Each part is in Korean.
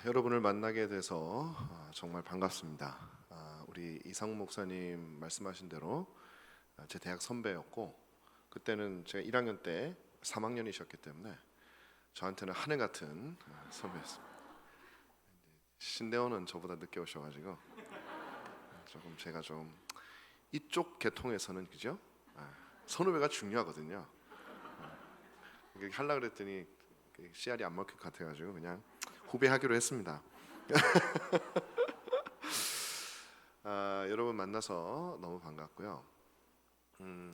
여러분을 만나게 돼서 정말 반갑습니다. 우리 이상 목사님 말씀하신 대로 제 대학 선배였고, 그때는 제가 1학년 때 3학년이셨기 때문에 저한테는 하늘 같은 선배였습니다. 신대원은 저보다 늦게 오셔가지고 조금 제가 좀 이쪽 계통에서는, 그죠? 선후배가 중요하거든요. 이렇게 하려고 그랬더니 씨알이 안 먹힐 것 같아가지고 그냥 후배하기로 했습니다. 여러분 만나서 너무 반갑고요.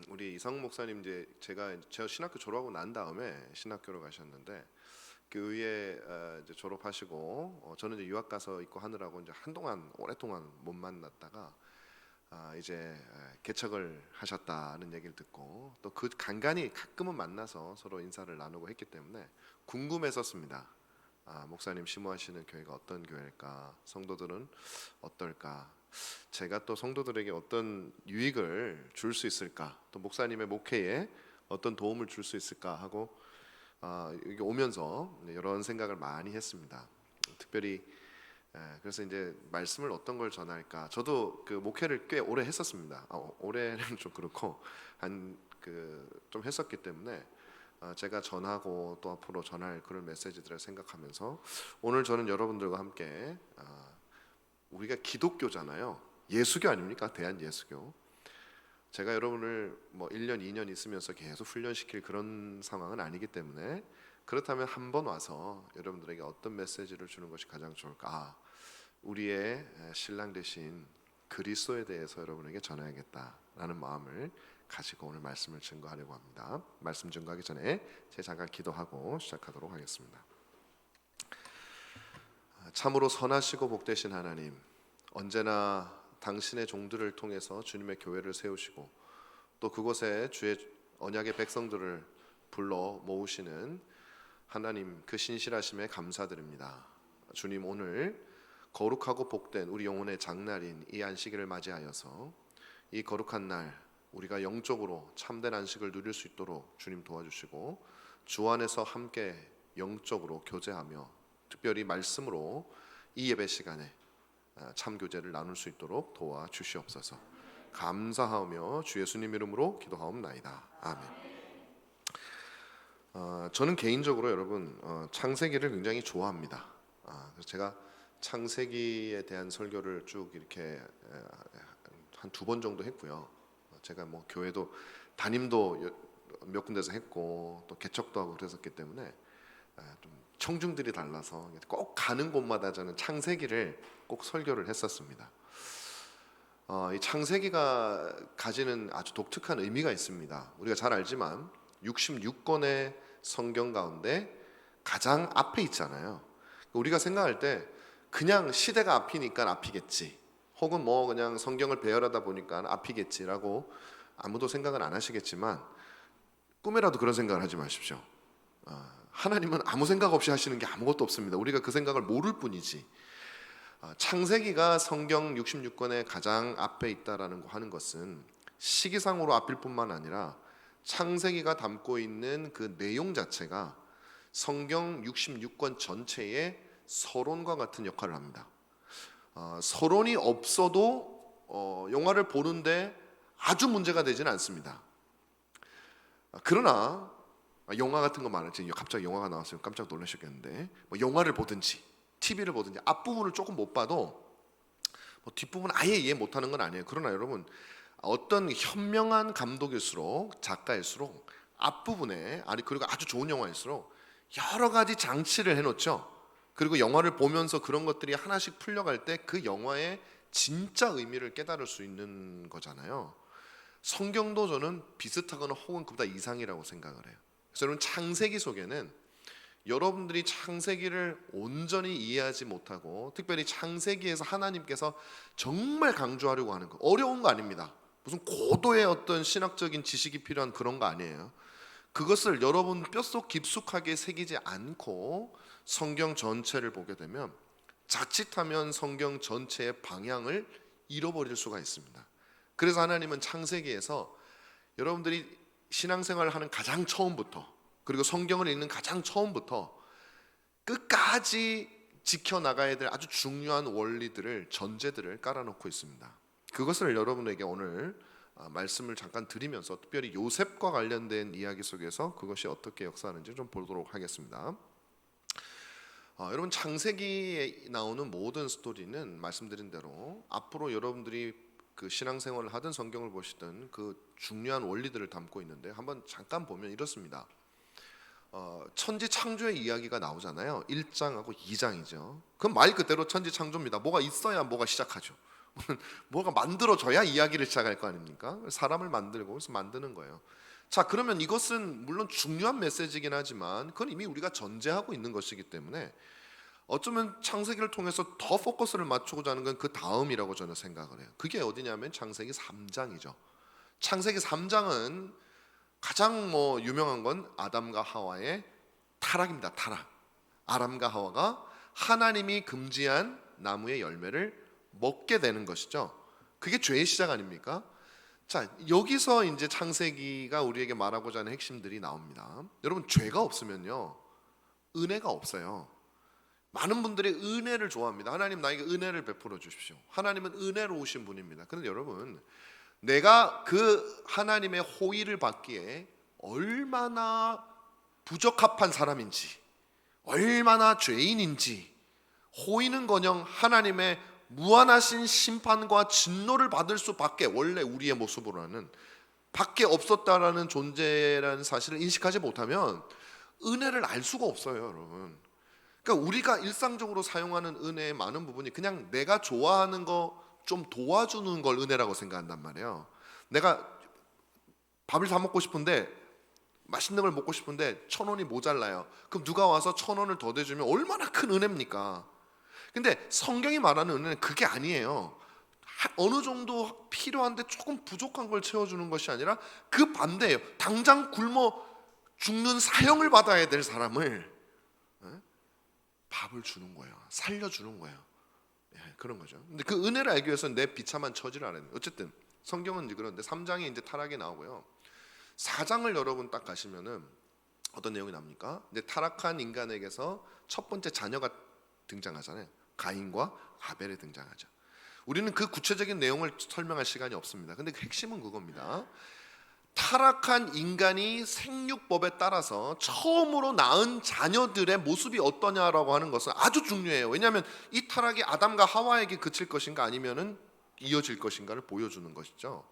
우리 이상 목사님, 이제 제가 신학교 졸업하고 난 다음에 신학교로 가셨는데, 교회 이제 졸업하시고 저는 이제 유학 가서 있고 하느라고 이제 오랫동안 못 만났다가 이제 개척을 하셨다는 얘기를 듣고, 또 그 간간히 가끔은 만나서 서로 인사를 나누고 했기 때문에 궁금했었습니다. 목사님 심호하시는 교회가 어떤 교회일까? 성도들은 어떨까? 제가 또 성도들에게 어떤 유익을 줄 수 있을까? 또 목사님의 목회에 어떤 도움을 줄 수 있을까 하고 여기 오면서 이런 생각을 많이 했습니다. 특별히 그래서 이제 말씀을 어떤 걸 전할까? 저도 그 목회를 꽤 오래 했었습니다. 올해는 좀 그렇고 좀 했었기 때문에 제가 전하고 또 앞으로 전할 그런 메시지들을 생각하면서 오늘 저는 여러분들과 함께 우리가 기독교잖아요. 예수교 아닙니까? 대한예수교. 제가 여러분을 뭐 1년, 2년 있으면서 계속 훈련시킬 그런 상황은 아니기 때문에, 그렇다면 한번 와서 여러분들에게 어떤 메시지를 주는 것이 가장 좋을까? 우리의 신랑 되신 그리스도에 대해서 여러분에게 전해야겠다라는 마음을 가지고 오늘 말씀을 증거하려고 합니다. 말씀 증거하기 전에 제가 잠깐 기도하고 시작하도록 하겠습니다. 참으로 선하시고 복되신 하나님, 언제나 당신의 종들을 통해서 주님의 교회를 세우시고 또 그곳에 주의 언약의 백성들을 불러 모으시는 하나님, 그 신실하심에 감사드립니다. 주님, 오늘 거룩하고 복된 우리 영혼의 장날인 이 안식일을 맞이하여서 이 거룩한 날 우리가 영적으로 참된 안식을 누릴 수 있도록 주님 도와주시고, 주 안에서 함께 영적으로 교제하며 특별히 말씀으로 이 예배 시간에 참 교제를 나눌 수 있도록 도와주시옵소서. 감사하며 주 예수님 이름으로 기도하옵나이다. 아멘. 저는 개인적으로 여러분 창세기를 굉장히 좋아합니다. 그래서 제가 창세기에 대한 설교를 쭉 이렇게 한 2번 정도 했고요. 제가 뭐 교회도 담임도 몇 군데서 했고 또 개척도 하고 그랬었기 때문에 좀 청중들이 달라서 꼭 가는 곳마다 저는 창세기를 꼭 설교를 했었습니다. 이 창세기가 가지는 아주 독특한 의미가 있습니다. 우리가 잘 알지만 66권의 성경 가운데 가장 앞에 있잖아요. 우리가 생각할 때 그냥 시대가 앞이니까 앞이겠지, 혹은 뭐 그냥 성경을 배열하다 보니까 앞이겠지라고 아무도 생각은 안 하시겠지만, 꿈에라도 그런 생각을 하지 마십시오. 하나님은 아무 생각 없이 하시는 게 아무것도 없습니다. 우리가 그 생각을 모를 뿐이지. 창세기가 성경 66권의 가장 앞에 있다라는 거 하는 것은 시기상으로 앞일 뿐만 아니라 창세기가 담고 있는 그 내용 자체가 성경 66권 전체의 서론과 같은 역할을 합니다. 서론이 없어도 영화를 보는데 아주 문제가 되지는 않습니다. 그러나 영화 같은 거 많았지. 갑자기 영화가 나왔으면 깜짝 놀라셨겠는데, 뭐 영화를 보든지 TV를 보든지 앞부분을 조금 못 봐도 뭐 뒷부분 아예 이해 못하는 건 아니에요. 그러나 여러분, 어떤 현명한 감독일수록, 작가일수록 앞부분에, 그리고 아주 좋은 영화일수록 여러 가지 장치를 해놓죠. 그리고 영화를 보면서 그런 것들이 하나씩 풀려갈 때 그 영화의 진짜 의미를 깨달을 수 있는 거잖아요. 성경도 저는 비슷하거나 혹은 그보다 이상이라고 생각을 해요. 그래서 여러분, 창세기 속에는 여러분들이 창세기를 온전히 이해하지 못하고, 특별히 창세기에서 하나님께서 정말 강조하려고 하는 거, 어려운 거 아닙니다. 무슨 고도의 어떤 신학적인 지식이 필요한 그런 거 아니에요. 그것을 여러분 뼛속 깊숙하게 새기지 않고 성경 전체를 보게 되면 자칫하면 성경 전체의 방향을 잃어버릴 수가 있습니다. 그래서 하나님은 창세기에서 여러분들이 신앙생활을 하는 가장 처음부터, 그리고 성경을 읽는 가장 처음부터 끝까지 지켜나가야 될 아주 중요한 원리들을, 전제들을 깔아놓고 있습니다. 그것을 여러분에게 오늘 말씀을 잠깐 드리면서 특별히 요셉과 관련된 이야기 속에서 그것이 어떻게 역사하는지 좀 보도록 하겠습니다. 여러분, 창세기에 나오는 모든 스토리는 말씀드린 대로 앞으로 여러분들이 그 신앙생활을 하든 성경을 보시든 그 중요한 원리들을 담고 있는데, 한번 잠깐 보면 이렇습니다. 천지 창조의 이야기가 나오잖아요. 1장하고 2장이죠. 그럼 말 그대로 천지 창조입니다. 뭐가 있어야 뭐가 시작하죠. 뭐가 만들어져야 이야기를 시작할 거 아닙니까? 사람을 만들고 그래서 만드는 거예요. 자, 그러면 이것은 물론 중요한 메시지긴 하지만 그건 이미 우리가 전제하고 있는 것이기 때문에 어쩌면 창세기를 통해서 더 포커스를 맞추고자 하는 건 그 다음이라고 저는 생각을 해요. 그게 어디냐면 창세기 3장이죠. 창세기 3장은 가장 유명한 건 아담과 하와의 타락입니다. 타락. 아담과 하와가 하나님이 금지한 나무의 열매를 먹게 되는 것이죠. 그게 죄의 시작 아닙니까? 자, 여기서 이제 창세기가 우리에게 말하고자 하는 핵심들이 나옵니다. 여러분, 죄가 없으면요 은혜가 없어요. 많은 분들이 은혜를 좋아합니다. 하나님 나에게 은혜를 베풀어 주십시오. 하나님은 은혜로우신 분입니다. 그런데 여러분, 내가 그 하나님의 호의를 받기에 얼마나 부적합한 사람인지, 얼마나 죄인인지, 호의는커녕 하나님의 무한하신 심판과 진노를 받을 수밖에, 원래 우리의 모습으로는 밖에 없었다라는 존재라는 사실을 인식하지 못하면 은혜를 알 수가 없어요, 여러분. 그러니까 우리가 일상적으로 사용하는 은혜의 많은 부분이 그냥 내가 좋아하는 거 좀 도와주는 걸 은혜라고 생각한단 말이에요. 내가 밥을 사 먹고 싶은데, 맛있는 걸 먹고 싶은데 1,000원이 모자라요. 그럼 누가 와서 1,000원을 더 대주면 얼마나 큰 은혜입니까? 근데 성경이 말하는 은혜는 그게 아니에요. 어느 정도 필요한데 조금 부족한 걸 채워주는 것이 아니라 그 반대예요. 당장 굶어 죽는 사형을 받아야 될 사람을 밥을 주는 거예요. 살려주는 거예요. 그런 거죠. 근데 그 은혜를 알기 위해서는 내 비참한 처지를 알아야 돼요. 어쨌든 성경은 그런데 3장에 이제 타락이 나오고요. 4장을 여러분 딱 가시면은 어떤 내용이 납니까? 이제 타락한 인간에게서 첫 번째 자녀가 등장하잖아요. 가인과 아벨이 등장하죠. 우리는 그 구체적인 내용을 설명할 시간이 없습니다. 근데 그 핵심은 그겁니다. 타락한 인간이 생육법에 따라서 처음으로 낳은 자녀들의 모습이 어떠냐라고 하는 것은 아주 중요해요. 왜냐하면 이 타락이 아담과 하와에게 그칠 것인가 아니면은 이어질 것인가를 보여주는 것이죠.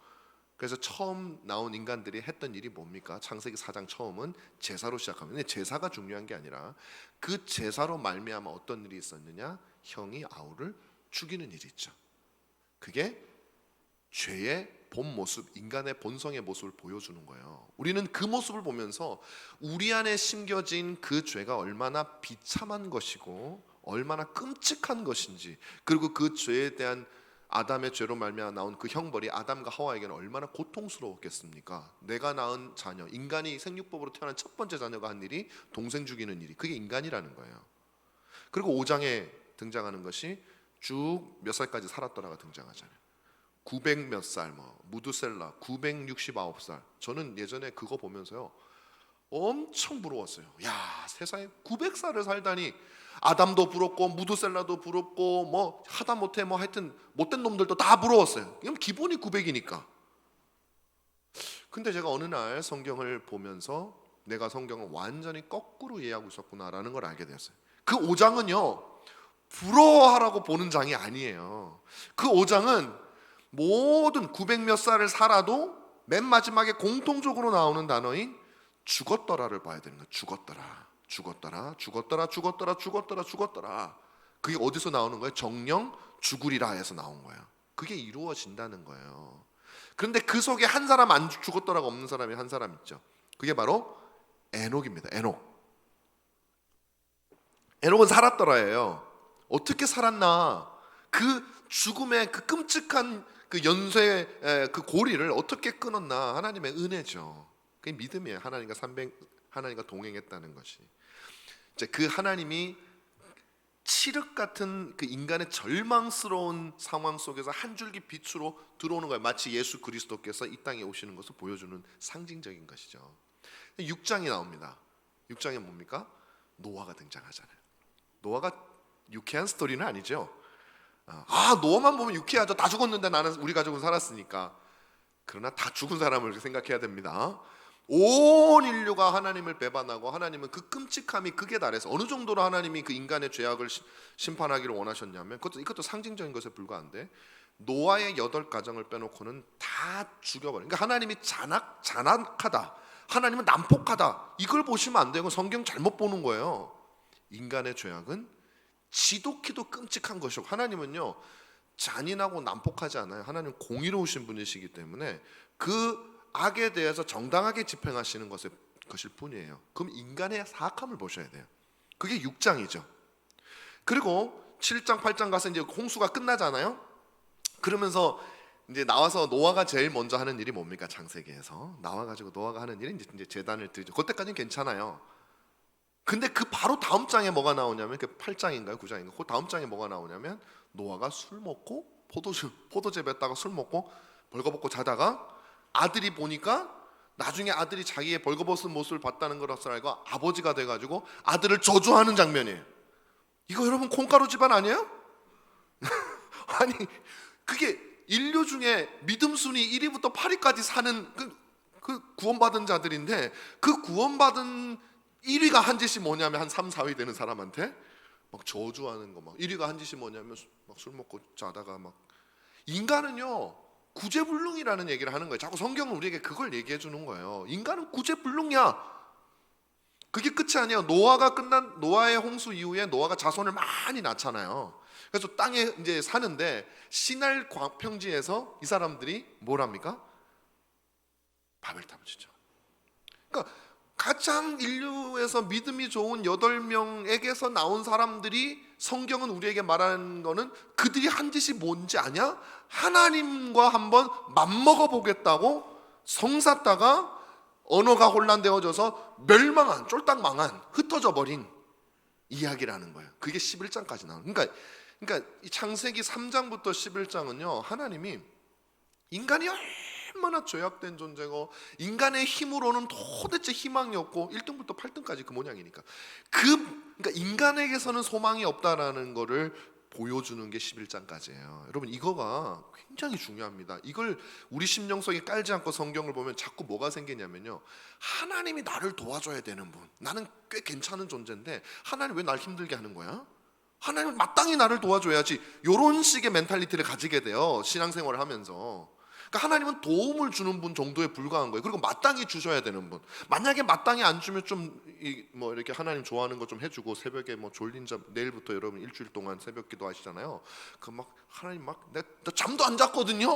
그래서 처음 나온 인간들이 했던 일이 뭡니까? 창세기 4장 처음은 제사로 시작합니다. 근데 제사가 중요한 게 아니라 그 제사로 말미암아 어떤 일이 있었느냐? 형이 아우를 죽이는 일이 있죠. 그게 죄의 본 모습, 인간의 본성의 모습을 보여주는 거예요. 우리는 그 모습을 보면서 우리 안에 심겨진 그 죄가 얼마나 비참한 것이고 얼마나 끔찍한 것인지, 그리고 그 죄에 대한 아담의 죄로 말미암아 나온 그 형벌이 아담과 하와에게는 얼마나 고통스러웠겠습니까? 내가 낳은 자녀, 인간이 생육법으로 태어난 첫 번째 자녀가 한 일이 동생 죽이는 일이, 그게 인간이라는 거예요. 그리고 5장에 등장하는 것이 쭉 몇 살까지 살았더라가 등장하잖아요. 900 몇 살, 무두셀라 969살. 저는 예전에 그거 보면서요 엄청 부러웠어요. 야, 세상에 900살을 살다니. 아담도 부럽고 무두셀라도 부럽고 하다못해 하여튼 못된 놈들도 다 부러웠어요. 그냥 기본이 900이니까. 근데 제가 어느 날 성경을 보면서 내가 성경을 완전히 거꾸로 이해하고 있었구나라는 걸 알게 되었어요. 그 5장은요 부러워하라고 보는 장이 아니에요. 그 5장은 모든 900 몇 살을 살아도 맨 마지막에 공통적으로 나오는 단어인 죽었더라를 봐야 되는 거예요. 죽었더라, 죽었더라, 죽었더라, 죽었더라, 죽었더라, 죽었더라. 그게 어디서 나오는 거예요? 정령 죽으리라 해서 나온 거예요. 그게 이루어진다는 거예요. 그런데 그 속에 한 사람 안 죽었더라가 없는 사람이 한 사람 있죠. 그게 바로 에녹입니다. 에녹은 살았더라예요. 어떻게 살았나? 그 죽음의 그 끔찍한 그 연쇄의 그 고리를 어떻게 끊었나? 하나님의 은혜죠. 그게 믿음이에요. 하나님과 동행했다는 것이. 이제 그 하나님이 칠흑 같은 그 인간의 절망스러운 상황 속에서 한 줄기 빛으로 들어오는 거예요. 마치 예수 그리스도께서 이 땅에 오시는 것을 보여주는 상징적인 것이죠. 6장이 나옵니다. 6장에 뭡니까? 노아가 등장하잖아요. 노아가 유쾌한 스토리는 아니죠. 노아만 보면 유쾌하죠. 다 죽었는데 나는 우리 가족은 살았으니까. 그러나 다 죽은 사람을 생각해야 됩니다. 온 인류가 하나님을 배반하고 하나님은 그 끔찍함이 극에 달해서 어느 정도로 하나님이 그 인간의 죄악을 심판하기를 원하셨냐면 이것도 상징적인 것에 불과한데 노아의 8가정을 빼놓고는 다 죽여버린. 그러니까 하나님이 잔악하다, 하나님은 난폭하다, 이걸 보시면 안 되고 성경 잘못 보는 거예요. 인간의 죄악은 지독히도 끔찍한 것이고 하나님은요 잔인하고 난폭하지 않아요. 하나님은 공의로우신 분이시기 때문에 그 악에 대해서 정당하게 집행하시는 것일 뿐이에요. 그럼 인간의 사악함을 보셔야 돼요. 그게 6장이죠. 그리고 7장 8장 가서 이제 홍수가 끝나잖아요. 그러면서 이제 나와서 노아가 제일 먼저 하는 일이 뭡니까? 창세기에서 나와가지고 노아가 하는 일이 이제 제단을 드리죠. 그때까지는 괜찮아요. 근데 그 바로 다음 장에 뭐가 나오냐면 그 8장인가요? 9장인가요? 그 다음 장에 뭐가 나오냐면 노아가 술 먹고 포도즙에다가 술 먹고 벌거벗고 자다가 아들이 보니까 나중에 아들이 자기의 벌거벗은 모습을 봤다는 것을 알고 아버지가 돼가지고 아들을 저주하는 장면이에요. 이거 여러분 콩가루 집안 아니에요? 아니 그게 인류 중에 믿음 순위 1위부터 8위까지 사는 그 구원받은 자들인데 그 구원받은 1위가 한 짓이 뭐냐면 한 3, 4위 되는 사람한테 막 저주하는 거 막 1위가 한 짓이 뭐냐면 막 술 먹고 자다가 막 인간은요 구제불능이라는 얘기를 하는 거예요. 자꾸 성경은 우리에게 그걸 얘기해 주는 거예요. 인간은 구제불능이야. 그게 끝이 아니에요. 노아의 홍수 이후에 노아가 자손을 많이 낳잖아요. 그래서 땅에 이제 사는데 시날 평지에서 이 사람들이 뭘 합니까? 바벨탑을 짓죠. 그러니까 가장 인류에서 믿음이 좋은 8명에게서 나온 사람들이 성경은 우리에게 말하는 거는 그들이 한 짓이 뭔지 아냐? 하나님과 한번 맘먹어 보겠다고 성샀다가 언어가 혼란되어져서 멸망한, 쫄딱 망한, 흩어져 버린 이야기라는 거예요. 그게 11장까지 나와요. 그러니까 이 창세기 3장부터 11장은요 하나님이 인간이 얼마나 죄악된 존재고 인간의 힘으로는 도대체 희망이 없고 1등부터 8등까지 그 모양이니까 그러니까 인간에게서는 소망이 없다라는 거를 보여주는 게 11장까지예요. 여러분 이거가 굉장히 중요합니다. 이걸 우리 심령 속에 깔지 않고 성경을 보면 자꾸 뭐가 생기냐면요 하나님이 나를 도와줘야 되는 분, 나는 꽤 괜찮은 존재인데 하나님 왜 날 힘들게 하는 거야? 하나님은 마땅히 나를 도와줘야지, 이런 식의 멘탈리티를 가지게 돼요 신앙생활을 하면서. 그러니까 하나님은 도움을 주는 분 정도에 불과한 거예요. 그리고 마땅히 주셔야 되는 분. 만약에 마땅히 안 주면 좀 뭐 이렇게 하나님 좋아하는 거 좀 해주고 새벽에 뭐 졸린 잠 내일부터 여러분 일주일 동안 새벽 기도 하시잖아요. 그 막 하나님 막 나 잠도 안 잤거든요.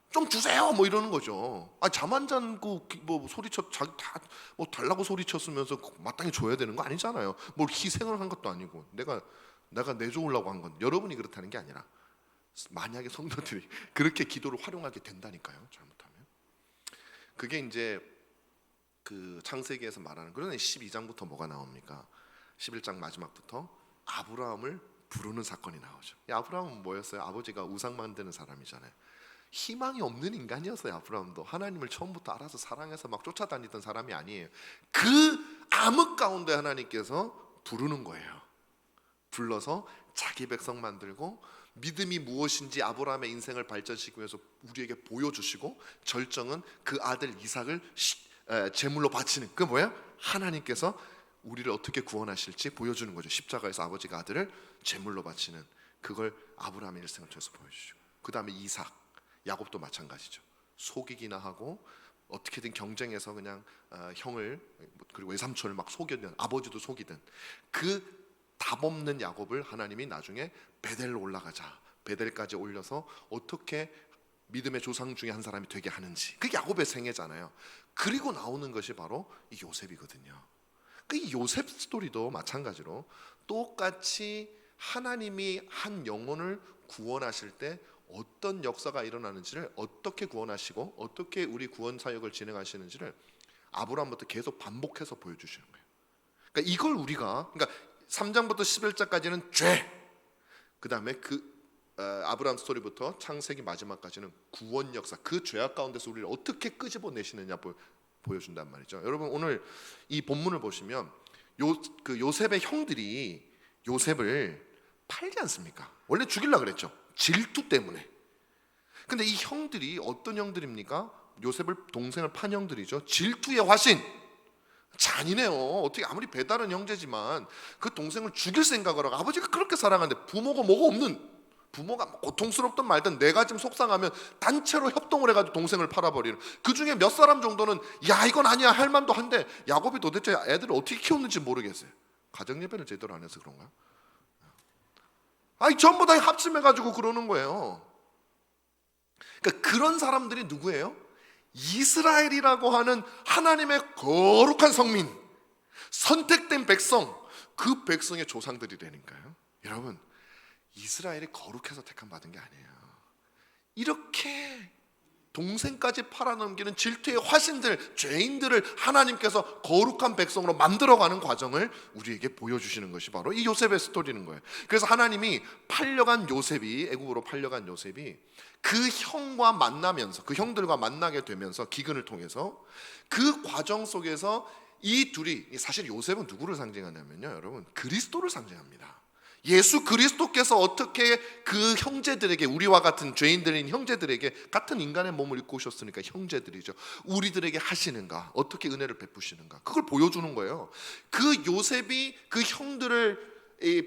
좀 주세요 뭐 이러는 거죠. 잠 안 잔고 뭐 소리쳐 자기 다뭐 달라고 소리쳤으면서 마땅히 줘야 되는 거 아니잖아요. 뭘 희생을 한 것도 아니고 내가 내줘오려고 한 건 여러분이 그렇다는 게 아니라 만약에 성도들이 그렇게 기도를 활용하게 된다니까요. 잘못하면 그게 이제 그 창세기에서 말하는. 그러면 12장부터 뭐가 나옵니까? 11장 마지막부터 아브라함을 부르는 사건이 나오죠. 이 아브라함은 뭐였어요? 아버지가 우상 만드는 사람이잖아요. 희망이 없는 인간이었어요. 아브라함도 하나님을 처음부터 알아서 사랑해서 막 쫓아다니던 사람이 아니에요. 그 암흑 가운데 하나님께서 부르는 거예요. 불러서 자기 백성 만들고 믿음이 무엇인지 아브라함의 인생을 발전시키기 위해서 우리에게 보여주시고 절정은 그 아들 이삭을 제물로 바치는, 그 뭐야? 하나님께서 우리를 어떻게 구원하실지 보여주는 거죠. 십자가에서 아버지가 아들을 제물로 바치는 그걸 아브라함의 일생을 통해서 보여주시고, 그 다음에 이삭, 야곱도 마찬가지죠. 속이기나 하고 어떻게든 경쟁해서 그냥 형을 그리고 외삼촌을 막 속이든 아버지도 속이든 그 답 없는 야곱을 하나님이 나중에 베델로 올라가자, 베델까지 올려서 어떻게 믿음의 조상 중에 한 사람이 되게 하는지, 그게 야곱의 생애잖아요. 그리고 나오는 것이 바로 이 요셉이거든요. 이 요셉 스토리도 마찬가지로 똑같이 하나님이 한 영혼을 구원하실 때 어떤 역사가 일어나는지를, 어떻게 구원하시고 어떻게 우리 구원 사역을 진행하시는지를 아브라함부터 계속 반복해서 보여주시는 거예요. 그러니까 이걸 우리가 3장부터 11장까지는 죄, 그 다음에 아브라함 스토리부터 창세기 마지막까지는 구원 역사, 그 죄악 가운데서 우리를 어떻게 끄집어내시느냐 보여준단 말이죠. 여러분 오늘 이 본문을 보시면 요셉의 형들이 요셉을 팔지 않습니까? 원래 죽이려고 그랬죠. 질투 때문에. 근데 이 형들이 어떤 형들입니까? 요셉을 동생을 판 형들이죠. 질투의 화신. 잔인해요. 어떻게 아무리 배다른 형제지만 그 동생을 죽일 생각을 하고, 아버지가 그렇게 사랑하는데 부모가 뭐가 없는, 부모가 고통스럽든 말든 내가 지금 속상하면 단체로 협동을 해가지고 동생을 팔아버리는, 그 중에 몇 사람 정도는 야 이건 아니야 할 만도 한데, 야곱이 도대체 애들을 어떻게 키웠는지 모르겠어요. 가정예배를 제대로 안 해서 그런가? 아니 전부 다 합심해가지고 그러는 거예요. 그러니까 그런 사람들이 누구예요? 이스라엘이라고 하는 하나님의 거룩한 성민, 선택된 백성, 그 백성의 조상들이 되니까요. 여러분, 이스라엘이 거룩해서 택함 받은 게 아니에요. 이렇게 동생까지 팔아넘기는 질투의 화신들, 죄인들을 하나님께서 거룩한 백성으로 만들어가는 과정을 우리에게 보여주시는 것이 바로 이 요셉의 스토리는 거예요. 그래서 하나님이 팔려간 요셉이, 애굽으로 팔려간 요셉이 그 형과 만나면서, 그 형들과 만나게 되면서, 기근을 통해서 그 과정 속에서 이 둘이, 사실 요셉은 누구를 상징하냐면요, 여러분, 그리스도를 상징합니다. 예수 그리스도께서 어떻게 그 형제들에게, 우리와 같은 죄인들인 형제들에게, 같은 인간의 몸을 입고 오셨으니까 형제들이죠, 우리들에게 하시는가, 어떻게 은혜를 베푸시는가, 그걸 보여주는 거예요. 그 요셉이 그 형들을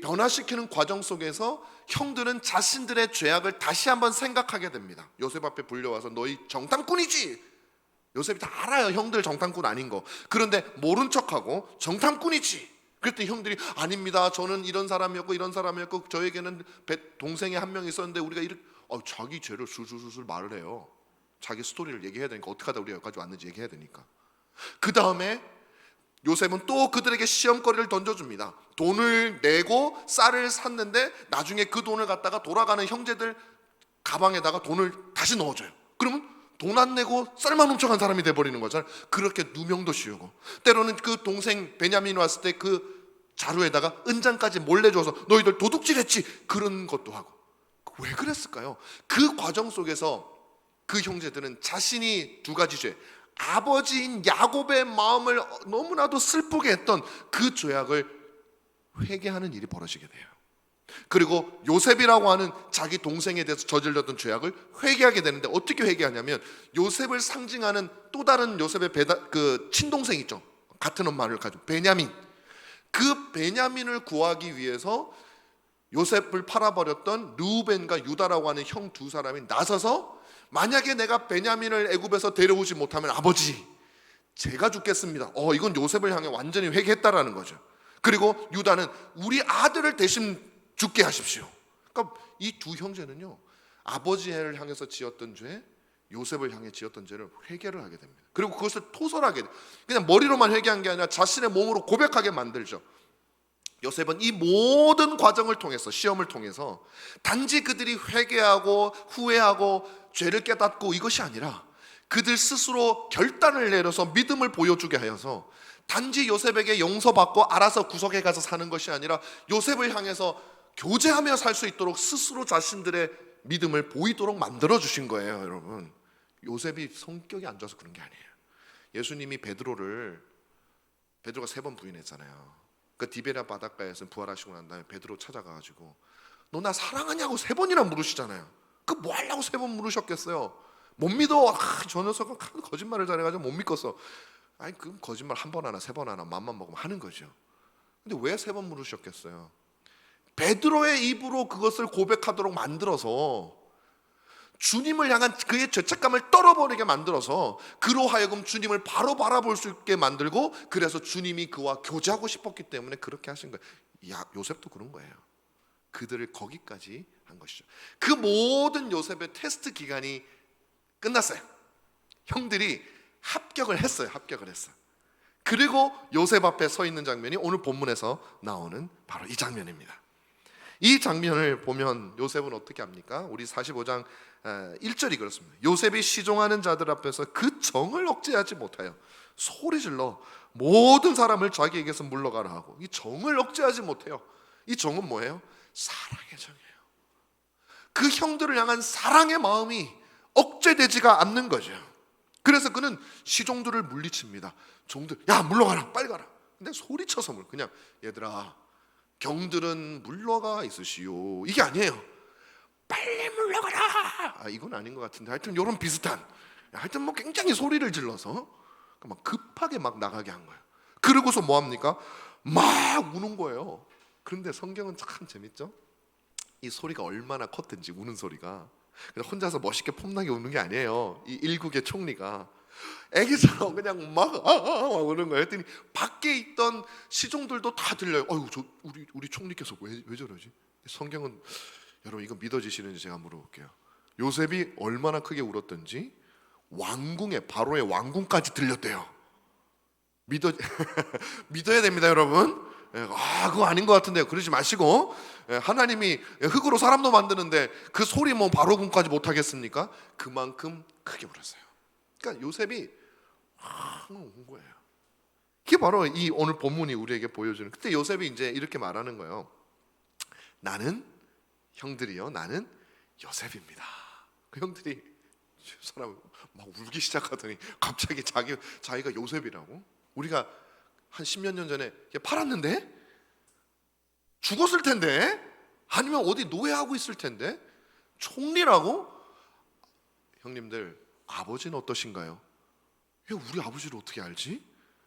변화시키는 과정 속에서 형들은 자신들의 죄악을 다시 한번 생각하게 됩니다. 요셉 앞에 불려와서 너희 정탐꾼이지, 요셉이 다 알아요 형들 정탐꾼 아닌 거. 그런데 모른 척하고 정탐꾼이지. 그랬더니 형들이 아닙니다, 저는 이런 사람이었고 이런 사람이었고 저에게는 동생이 한 명 있었는데 우리가 이렇게, 자기 죄를 술술술 말을 해요. 자기 스토리를 얘기해야 되니까, 어떻게 하다 우리가 여기까지 왔는지 얘기해야 되니까. 그 다음에 요셉은 또 그들에게 시험거리를 던져줍니다. 돈을 내고 쌀을 샀는데 나중에 그 돈을 갖다가 돌아가는 형제들 가방에다가 돈을 다시 넣어줘요. 그러면 돈 안 내고 쌀만 훔쳐간 사람이 돼버리는 거잖아요. 그렇게 누명도 씌우고, 때로는 그 동생 베냐민이 왔을 때 그 자루에다가 은장까지 몰래 줘서 너희들 도둑질했지, 그런 것도 하고. 왜 그랬을까요? 그 과정 속에서 그 형제들은 자신이 두 가지 죄, 아버지인 야곱의 마음을 너무나도 슬프게 했던 그 죄악을 회개하는 일이 벌어지게 돼요. 그리고 요셉이라고 하는 자기 동생에 대해서 저질렀던 죄악을 회개하게 되는데, 어떻게 회개하냐면 요셉을 상징하는 또 다른 요셉의 그 친동생 있죠, 같은 엄마를 가지고, 베냐민. 그 베냐민을 구하기 위해서 요셉을 팔아버렸던 르우벤과 유다라고 하는 형 두 사람이 나서서, 만약에 내가 베냐민을 애굽에서 데려오지 못하면 아버지 제가 죽겠습니다. 이건 요셉을 향해 완전히 회개했다라는 거죠. 그리고 유다는 우리 아들을 대신 죽게 하십시오. 그러니까 이 두 형제는요, 아버지를 향해서 지었던 죄, 요셉을 향해 지었던 죄를 회개를 하게 됩니다. 그리고 그것을 토설하게 돼요. 그냥 머리로만 회개한 게 아니라 자신의 몸으로 고백하게 만들죠. 요셉은 이 모든 과정을 통해서, 시험을 통해서 단지 그들이 회개하고 후회하고 죄를 깨닫고 이것이 아니라 그들 스스로 결단을 내려서 믿음을 보여주게 하여서, 단지 요셉에게 용서받고 알아서 구석에 가서 사는 것이 아니라 요셉을 향해서 교제하며 살 수 있도록 스스로 자신들의 믿음을 보이도록 만들어 주신 거예요. 여러분, 요셉이 성격이 안 좋아서 그런 게 아니에요. 예수님이 베드로가 3번 부인했잖아요. 그 디베랴 바닷가에서 부활하시고 난 다음에 베드로 찾아가가지고 너 나 사랑하냐고 3번이나 물으시잖아요. 그 뭐 하려고 3번 물으셨겠어요? 못 믿어. 저 녀석은 거짓말을 잘해가지고 못 믿겠어. 아니 그 거짓말 1번 하나 3번 하나 맘만 먹으면 하는 거죠. 근데 왜 3번 물으셨겠어요? 베드로의 입으로 그것을 고백하도록 만들어서, 주님을 향한 그의 죄책감을 떨어버리게 만들어서, 그로 하여금 주님을 바로 바라볼 수 있게 만들고, 그래서 주님이 그와 교제하고 싶었기 때문에 그렇게 하신 거예요. 요셉도 그런 거예요. 그들을 거기까지 한 것이죠. 그 모든 요셉의 테스트 기간이 끝났어요. 형들이 합격을 했어요. 그리고 요셉 앞에 서 있는 장면이 오늘 본문에서 나오는 바로 이 장면입니다. 이 장면을 보면 요셉은 어떻게 합니까? 우리 45장 1절이 그렇습니다. 요셉이 시종하는 자들 앞에서 그 정을 억제하지 못하여 소리질러 모든 사람을 자기에게서 물러가라 하고, 이 정을 억제하지 못해요. 이 정은 뭐예요? 사랑의 정이에요. 그 형들을 향한 사랑의 마음이 억제되지가 않는 거죠. 그래서 그는 시종들을 물리칩니다. 종들, 야 물러가라, 빨리 가라. 근데 소리쳐서 그냥 얘들아 경들은 물러가 있으시오. 이게 아니에요. 빨리 물러가라. 이건 아닌 것 같은데 하여튼 이런 비슷한, 하여튼 뭐 굉장히 소리를 질러서 막 급하게 막 나가게 한 거예요. 그러고서 뭐 합니까? 막 우는 거예요. 그런데 성경은 참 재밌죠? 이 소리가 얼마나 컸든지, 우는 소리가 그냥 혼자서 멋있게 폼나게 우는 게 아니에요. 이 일국의 총리가 애기처럼 그냥 막 우는 거예요. 했더니 밖에 있던 시종들도 다 들려요. 어유, 우리 총리께서 왜 저러지? 성경은, 여러분 이거 믿어지시는지 제가 물어볼게요. 요셉이 얼마나 크게 울었던지 왕궁에, 바로의 왕궁까지 들렸대요. 믿어야 됩니다, 여러분. 그거 아닌 것 같은데요. 그러지 마시고, 하나님이 흙으로 사람도 만드는데 그 소리 뭐 바로궁까지 못 하겠습니까? 그만큼 크게 울었어요. 그러니까 요셉이 운 거예요. 그게 바로 이 오늘 본문이 우리에게 보여주는. 그때 요셉이 이제 이렇게 말하는 거예요. 나는, 형들이요, 나는 요셉입니다. 그 형들이 사람 막 울기 시작하더니 갑자기 자기가 요셉이라고? 우리가 한 10몇 년 전에 팔았는데? 죽었을 텐데? 아니면 어디 노예하고 있을 텐데? 총리라고? 형님들, 아버지는 어떠신가요? 우리 아버지를 어떻게 알지?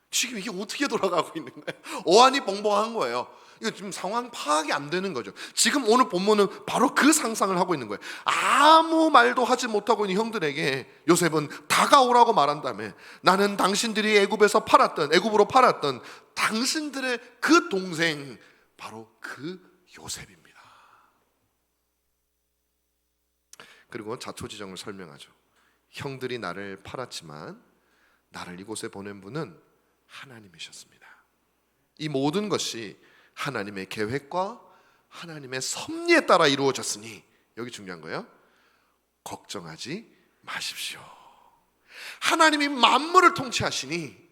지금 이게 어떻게 돌아가고 있는 거예요? 어안이 벙벙한 거예요. 이거 지금 상황 파악이 안 되는 거죠. 지금 오늘 본문은 바로 그 상상을 하고 있는 거예요. 아무 말도 하지 못하고 있는 형들에게 요셉은 다가오라고 말한 다음에, 나는 당신들이 애굽으로 팔았던 당신들의 그 동생, 바로 그 요셉입니다. 그리고 자초지정을 설명하죠. 형들이 나를 팔았지만 나를 이곳에 보낸 분은 하나님이셨습니다. 이 모든 것이 하나님의 계획과 하나님의 섭리에 따라 이루어졌으니, 여기 중요한 거예요. 걱정하지 마십시오. 하나님이 만물을 통치하시니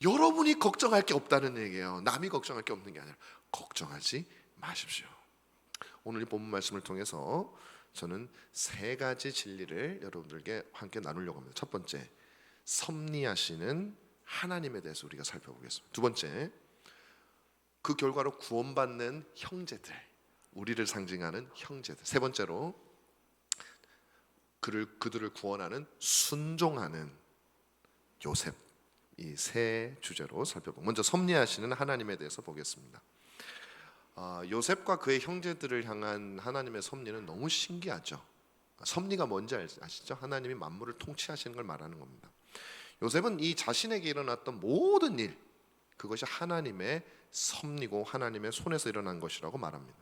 여러분이 걱정할 게 없다는 얘기예요. 남이 걱정할 게 없는 게 아니라 걱정하지 마십시오. 오늘 이 본문 말씀을 통해서 저는 세 가지 진리를 여러분들께 함께 나누려고 합니다. 첫 번째, 섭리하시는 하나님에 대해서 우리가 살펴보겠습니다. 두 번째, 그 결과로 구원받는 형제들, 우리를 상징하는 형제들. 세 번째로, 그들을 구원하는 순종하는 요셉. 이 세 주제로 살펴보고, 먼저 섭리하시는 하나님에 대해서 보겠습니다. 요셉과 그의 형제들을 향한 하나님의 섭리는 너무 신기하죠. 섭리가 뭔지 아시죠? 하나님이 만물을 통치하시는 걸 말하는 겁니다. 요셉은 이 자신에게 일어났던 모든 일, 그것이 하나님의 섭리고 하나님의 손에서 일어난 것이라고 말합니다.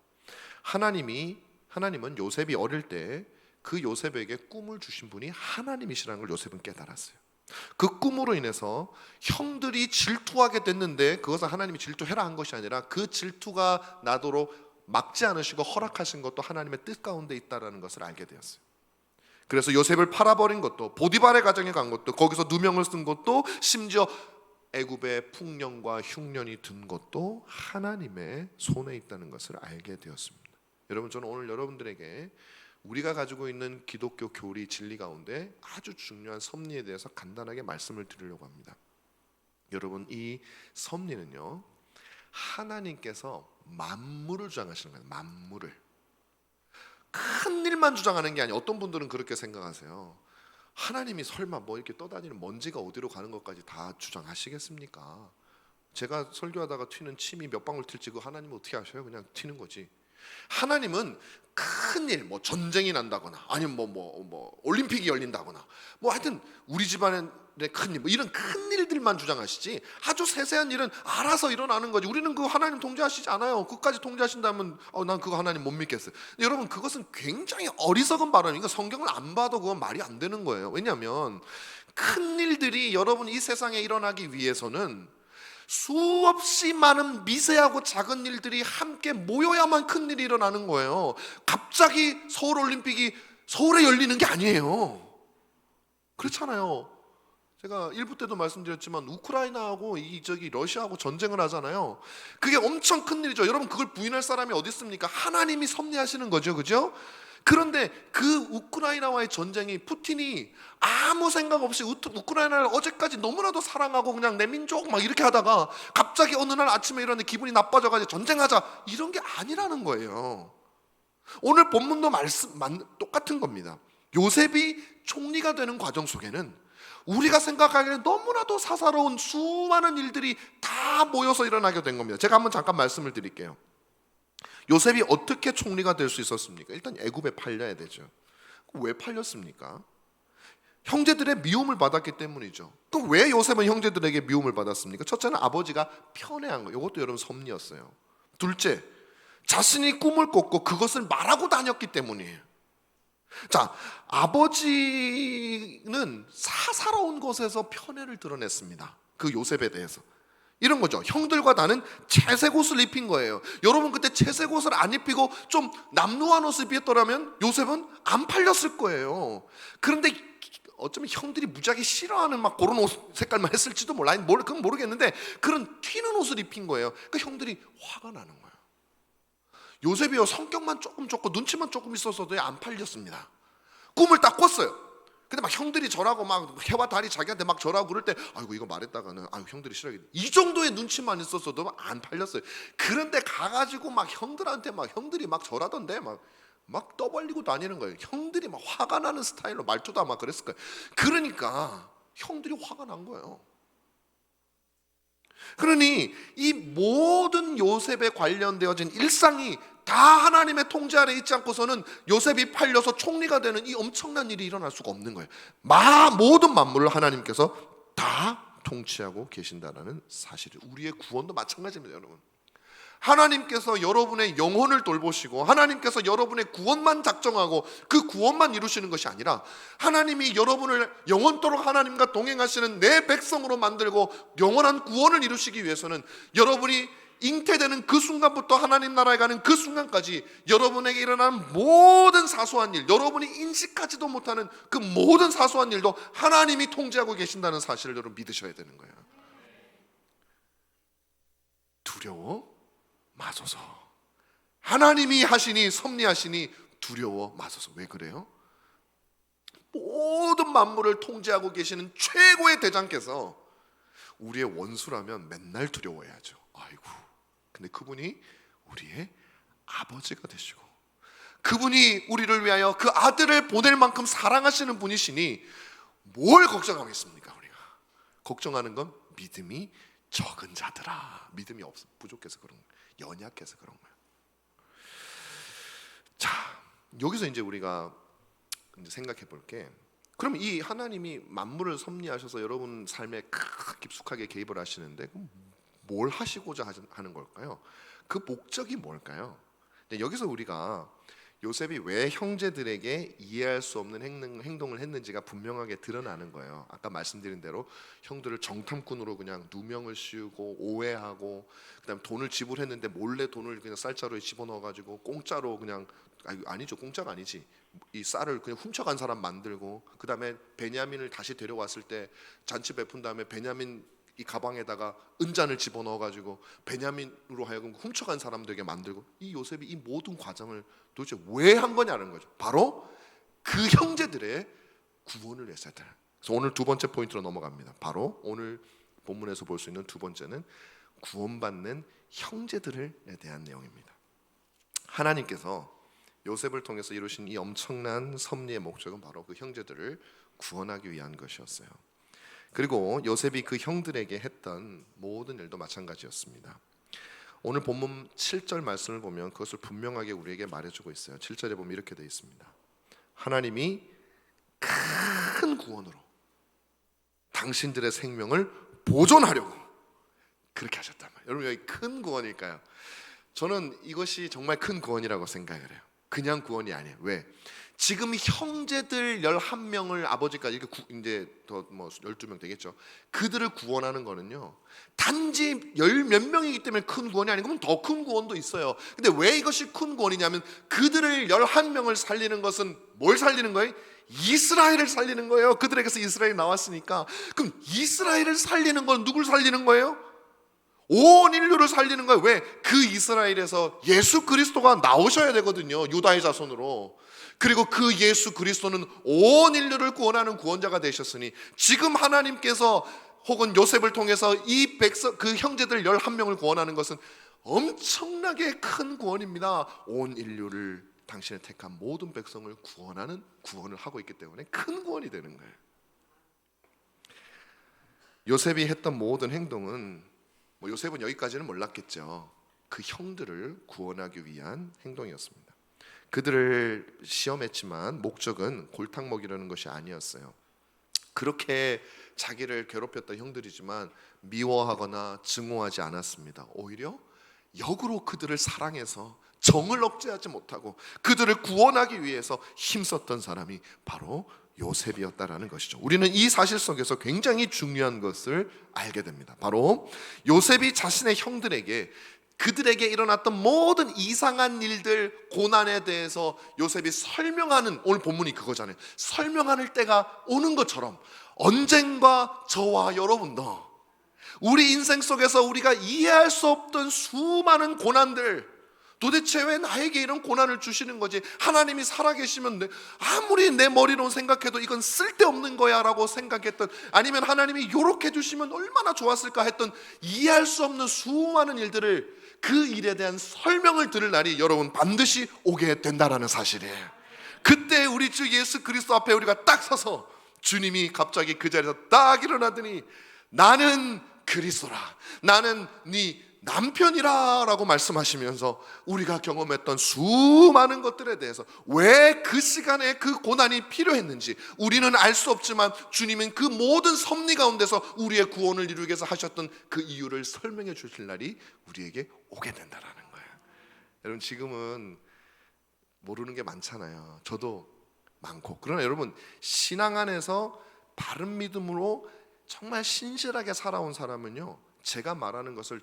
하나님은 요셉이 어릴 때 그 요셉에게 꿈을 주신 분이 하나님이시라는 걸 요셉은 깨달았어요. 그 꿈으로 인해서 형들이 질투하게 됐는데, 그것은 하나님이 질투해라 한 것이 아니라 그 질투가 나도록 막지 않으시고 허락하신 것도 하나님의 뜻 가운데 있다는 것을 알게 되었어요. 그래서 요셉을 팔아버린 것도, 보디발의 가정에 간 것도, 거기서 누명을 쓴 것도, 심지어 애굽의 풍년과 흉년이 든 것도 하나님의 손에 있다는 것을 알게 되었습니다. 여러분, 저는 오늘 여러분들에게 우리가 가지고 있는 기독교 교리 진리 가운데 아주 중요한 섭리에 대해서 간단하게 말씀을 드리려고 합니다. 여러분, 이 섭리는요, 하나님께서 만물을 주장하시는 거예요. 만물을. 큰 일만 주장하는 게 아니에요. 어떤 분들은 그렇게 생각하세요. 하나님이 설마 뭐 이렇게 떠다니는 먼지가 어디로 가는 것까지 다 주장하시겠습니까? 제가 설교하다가 튀는 침이 몇 방울 튈지 그 하나님은 어떻게 아셔요? 그냥 튀는 거지. 하나님은 큰 일, 뭐 전쟁이 난다거나, 아니면 뭐 올림픽이 열린다거나, 뭐 하여튼 우리 집안의 큰 일, 뭐 이런 큰 일들만 주장하시지, 아주 세세한 일은 알아서 일어나는 거지. 우리는 그거 하나님 통제하시지 않아요. 그것까지 통제하신다면 난 그거 하나님 못 믿겠어요. 여러분, 그것은 굉장히 어리석은 발언이니까 성경을 안 봐도 그건 말이 안 되는 거예요. 왜냐하면 큰 일들이 여러분 이 세상에 일어나기 위해서는 수없이 많은 미세하고 작은 일들이 함께 모여야만 큰 일이 일어나는 거예요. 갑자기 서울올림픽이 서울에 열리는 게 아니에요. 그렇잖아요. 제가 1부 때도 말씀드렸지만 우크라이나하고 러시아하고 전쟁을 하잖아요. 그게 엄청 큰 일이죠. 여러분, 그걸 부인할 사람이 어디 있습니까? 하나님이 섭리하시는 거죠, 그죠? 그런데 그 우크라이나와의 전쟁이 푸틴이 아무 생각 없이 우크라이나를 어제까지 너무나도 사랑하고 그냥 내 민족 막 이렇게 하다가 갑자기 어느 날 아침에 일어났는데 기분이 나빠져가지고 전쟁하자, 이런 게 아니라는 거예요. 오늘 본문도 똑같은 겁니다. 요셉이 총리가 되는 과정 속에는 우리가 생각하기에는 너무나도 사사로운 수많은 일들이 다 모여서 일어나게 된 겁니다. 제가 한번 잠깐 말씀을 드릴게요. 요셉이 어떻게 총리가 될 수 있었습니까? 일단 애굽에 팔려야 되죠. 왜 팔렸습니까? 형제들의 미움을 받았기 때문이죠. 또 왜 요셉은 형제들에게 미움을 받았습니까? 첫째는 아버지가 편애한 거, 이것도 여러분 섭리였어요. 둘째, 자신이 꿈을 꿨고 그것을 말하고 다녔기 때문이에요. 자, 아버지는 사사로운 것에서 편애를 드러냈습니다. 그 요셉에 대해서. 이런 거죠. 형들과 나는 채색 옷을 입힌 거예요. 여러분, 그때 채색 옷을 안 입히고 좀 남루한 옷을 입혔더라면 요셉은 안 팔렸을 거예요. 그런데 어쩌면 형들이 무지하게 싫어하는 막 그런 옷 색깔만 했을지도 몰라. 그건 모르겠는데 그런 튀는 옷을 입힌 거예요. 그 형들이 화가 나는 거예요. 요셉이요, 성격만 조금 좋고 눈치만 조금 있었어도 안 팔렸습니다. 꿈을 딱 꿨어요. 근데 막 형들이 절하고 막 해와 달이 자기한테 막 절하고 그럴 때, 아이고 이거 말했다가는 형들이 싫어하겠네, 이 정도의 눈치만 있었어도 안 팔렸어요. 그런데 가가지고 막 형들한테 막 형들이 막 절하던데 막 떠벌리고 다니는 거예요. 형들이 막 화가 나는 스타일로 말투도 아마 그랬을 거예요. 그러니까 형들이 화가 난 거예요. 그러니 이 모든 요셉에 관련되어진 일상이 다 하나님의 통제 아래 있지 않고서는 요셉이 팔려서 총리가 되는 이 엄청난 일이 일어날 수가 없는 거예요. 모든 만물을 하나님께서 다 통치하고 계신다는 사실을, 우리의 구원도 마찬가지입니다. 여러분, 하나님께서 여러분의 영혼을 돌보시고 하나님께서 여러분의 구원만 작정하고 그 구원만 이루시는 것이 아니라 하나님이 여러분을 영원토록 하나님과 동행하시는 내 백성으로 만들고 영원한 구원을 이루시기 위해서는 여러분이 잉태되는 그 순간부터 하나님 나라에 가는 그 순간까지 여러분에게 일어나는 모든 사소한 일, 여러분이 인식하지도 못하는 그 모든 사소한 일도 하나님이 통제하고 계신다는 사실을 여러분 믿으셔야 되는 거예요. 두려워 마소서. 하나님이 하시니 섭리하시니 두려워 마소서. 왜 그래요? 모든 만물을 통제하고 계시는 최고의 대장께서 우리의 원수라면 맨날 두려워해야죠. 아이고, 근데 그분이 우리의 아버지가 되시고 그분이 우리를 위하여 그 아들을 보낼 만큼 사랑하시는 분이시니 뭘 걱정하겠습니까? 우리가 걱정하는 건 믿음이 적은 자들아. 믿음이 부족해서 그런 거예요. 연약해서 그런 거예요. 자, 여기서 이제 우리가 생각해 볼게, 그럼 이 하나님이 만물을 섭리하셔서 여러분 삶에 깊숙하게 개입을 하시는데 그럼 뭘 하시고자 하는 걸까요? 그 목적이 뭘까요? 여기서 우리가 요셉이 왜 형제들에게 이해할 수 없는 행동을 했는지가 분명하게 드러나는 거예요. 아까 말씀드린 대로 형들을 정탐꾼으로 그냥 누명을 씌우고 오해하고, 그다음 돈을 지불했는데 몰래 돈을 그냥 쌀자루에 집어넣어가지고 공짜로 그냥, 아니죠, 공짜가 아니지, 이 쌀을 그냥 훔쳐간 사람 만들고, 그다음에 베냐민을 다시 데려왔을 때 잔치 베푼 다음에 베냐민 이 가방에다가 은잔을 집어넣어가지고 베냐민으로 하여금 훔쳐간 사람 되게 만들고, 이 요셉이 이 모든 과정을 도대체 왜 한 거냐는 거죠. 바로 그 형제들의 구원을 위해서 했다. 그래서 오늘 두 번째 포인트로 넘어갑니다. 바로 오늘 본문에서 볼 수 있는 두 번째는 구원받는 형제들에 대한 내용입니다. 하나님께서 요셉을 통해서 이루신 이 엄청난 섭리의 목적은 바로 그 형제들을 구원하기 위한 것이었어요. 그리고 요셉이 그 형들에게 했던 모든 일도 마찬가지였습니다. 오늘 본문 7절 말씀을 보면 그것을 분명하게 우리에게 말해주고 있어요. 7절에 보면 이렇게 되어 있습니다. 하나님이 큰 구원으로 당신들의 생명을 보존하려고 그렇게 하셨단 말이에요. 여러분, 여기 큰 구원일까요? 저는 이것이 정말 큰 구원이라고 생각을 해요. 그냥 구원이 아니에요. 왜? 지금 형제들 11명을 아버지까지 이렇게 이제 더 뭐 12명 되겠죠. 그들을 구원하는 거는요, 단지 몇 명이기 때문에 큰 구원이 아니고 더 큰 구원도 있어요. 근데 왜 이것이 큰 구원이냐면 그들을 11명을 살리는 것은 뭘 살리는 거예요? 이스라엘을 살리는 거예요. 그들에게서 이스라엘이 나왔으니까. 그럼 이스라엘을 살리는 건 누굴 살리는 거예요? 온 인류를 살리는 거예요. 왜? 그 이스라엘에서 예수 그리스도가 나오셔야 되거든요. 유다의 자손으로. 그리고 그 예수 그리스도는 온 인류를 구원하는 구원자가 되셨으니 지금 하나님께서 혹은 요셉을 통해서 이 백성, 그 형제들 11명을 구원하는 것은 엄청나게 큰 구원입니다. 온 인류를 당신의 택한 모든 백성을 구원하는 구원을 하고 있기 때문에 큰 구원이 되는 거예요. 요셉이 했던 모든 행동은 요셉은 여기까지는 몰랐겠죠. 그 형들을 구원하기 위한 행동이었습니다. 그들을 시험했지만 목적은 골탕 먹이려는 것이 아니었어요. 그렇게 자기를 괴롭혔던 형들이지만 미워하거나 증오하지 않았습니다. 오히려 역으로 그들을 사랑해서 정을 억제하지 못하고 그들을 구원하기 위해서 힘썼던 사람이 바로 요셉이었다라는 것이죠. 우리는 이 사실 속에서 굉장히 중요한 것을 알게 됩니다. 바로 요셉이 자신의 형들에게 그들에게 일어났던 모든 이상한 일들, 고난에 대해서 요셉이 설명하는, 오늘 본문이 그거잖아요. 설명하는 때가 오는 것처럼 언젠가 저와 여러분도 우리 인생 속에서 우리가 이해할 수 없던 수많은 고난들, 도대체 왜 나에게 이런 고난을 주시는 거지? 하나님이 살아계시면 아무리 내 머리로 생각해도 이건 쓸데없는 거야 라고 생각했던, 아니면 하나님이 이렇게 주시면 얼마나 좋았을까 했던 이해할 수 없는 수많은 일들을, 그 일에 대한 설명을 들을 날이 여러분 반드시 오게 된다라는 사실이에요. 그때 우리 주 예수 그리스도 앞에 우리가 딱 서서 주님이 갑자기 그 자리에서 딱 일어나더니 나는 그리스도라, 나는 네 남편이라 라고 말씀하시면서 우리가 경험했던 수많은 것들에 대해서 왜 그 시간에 그 고난이 필요했는지 우리는 알 수 없지만 주님은 그 모든 섭리 가운데서 우리의 구원을 이루기 위해서 하셨던 그 이유를 설명해 주실 날이 우리에게 오게 된다라는 거예요. 여러분, 지금은 모르는 게 많잖아요. 저도 많고. 그러나 여러분, 신앙 안에서 바른 믿음으로 정말 신실하게 살아온 사람은요, 제가 말하는 것을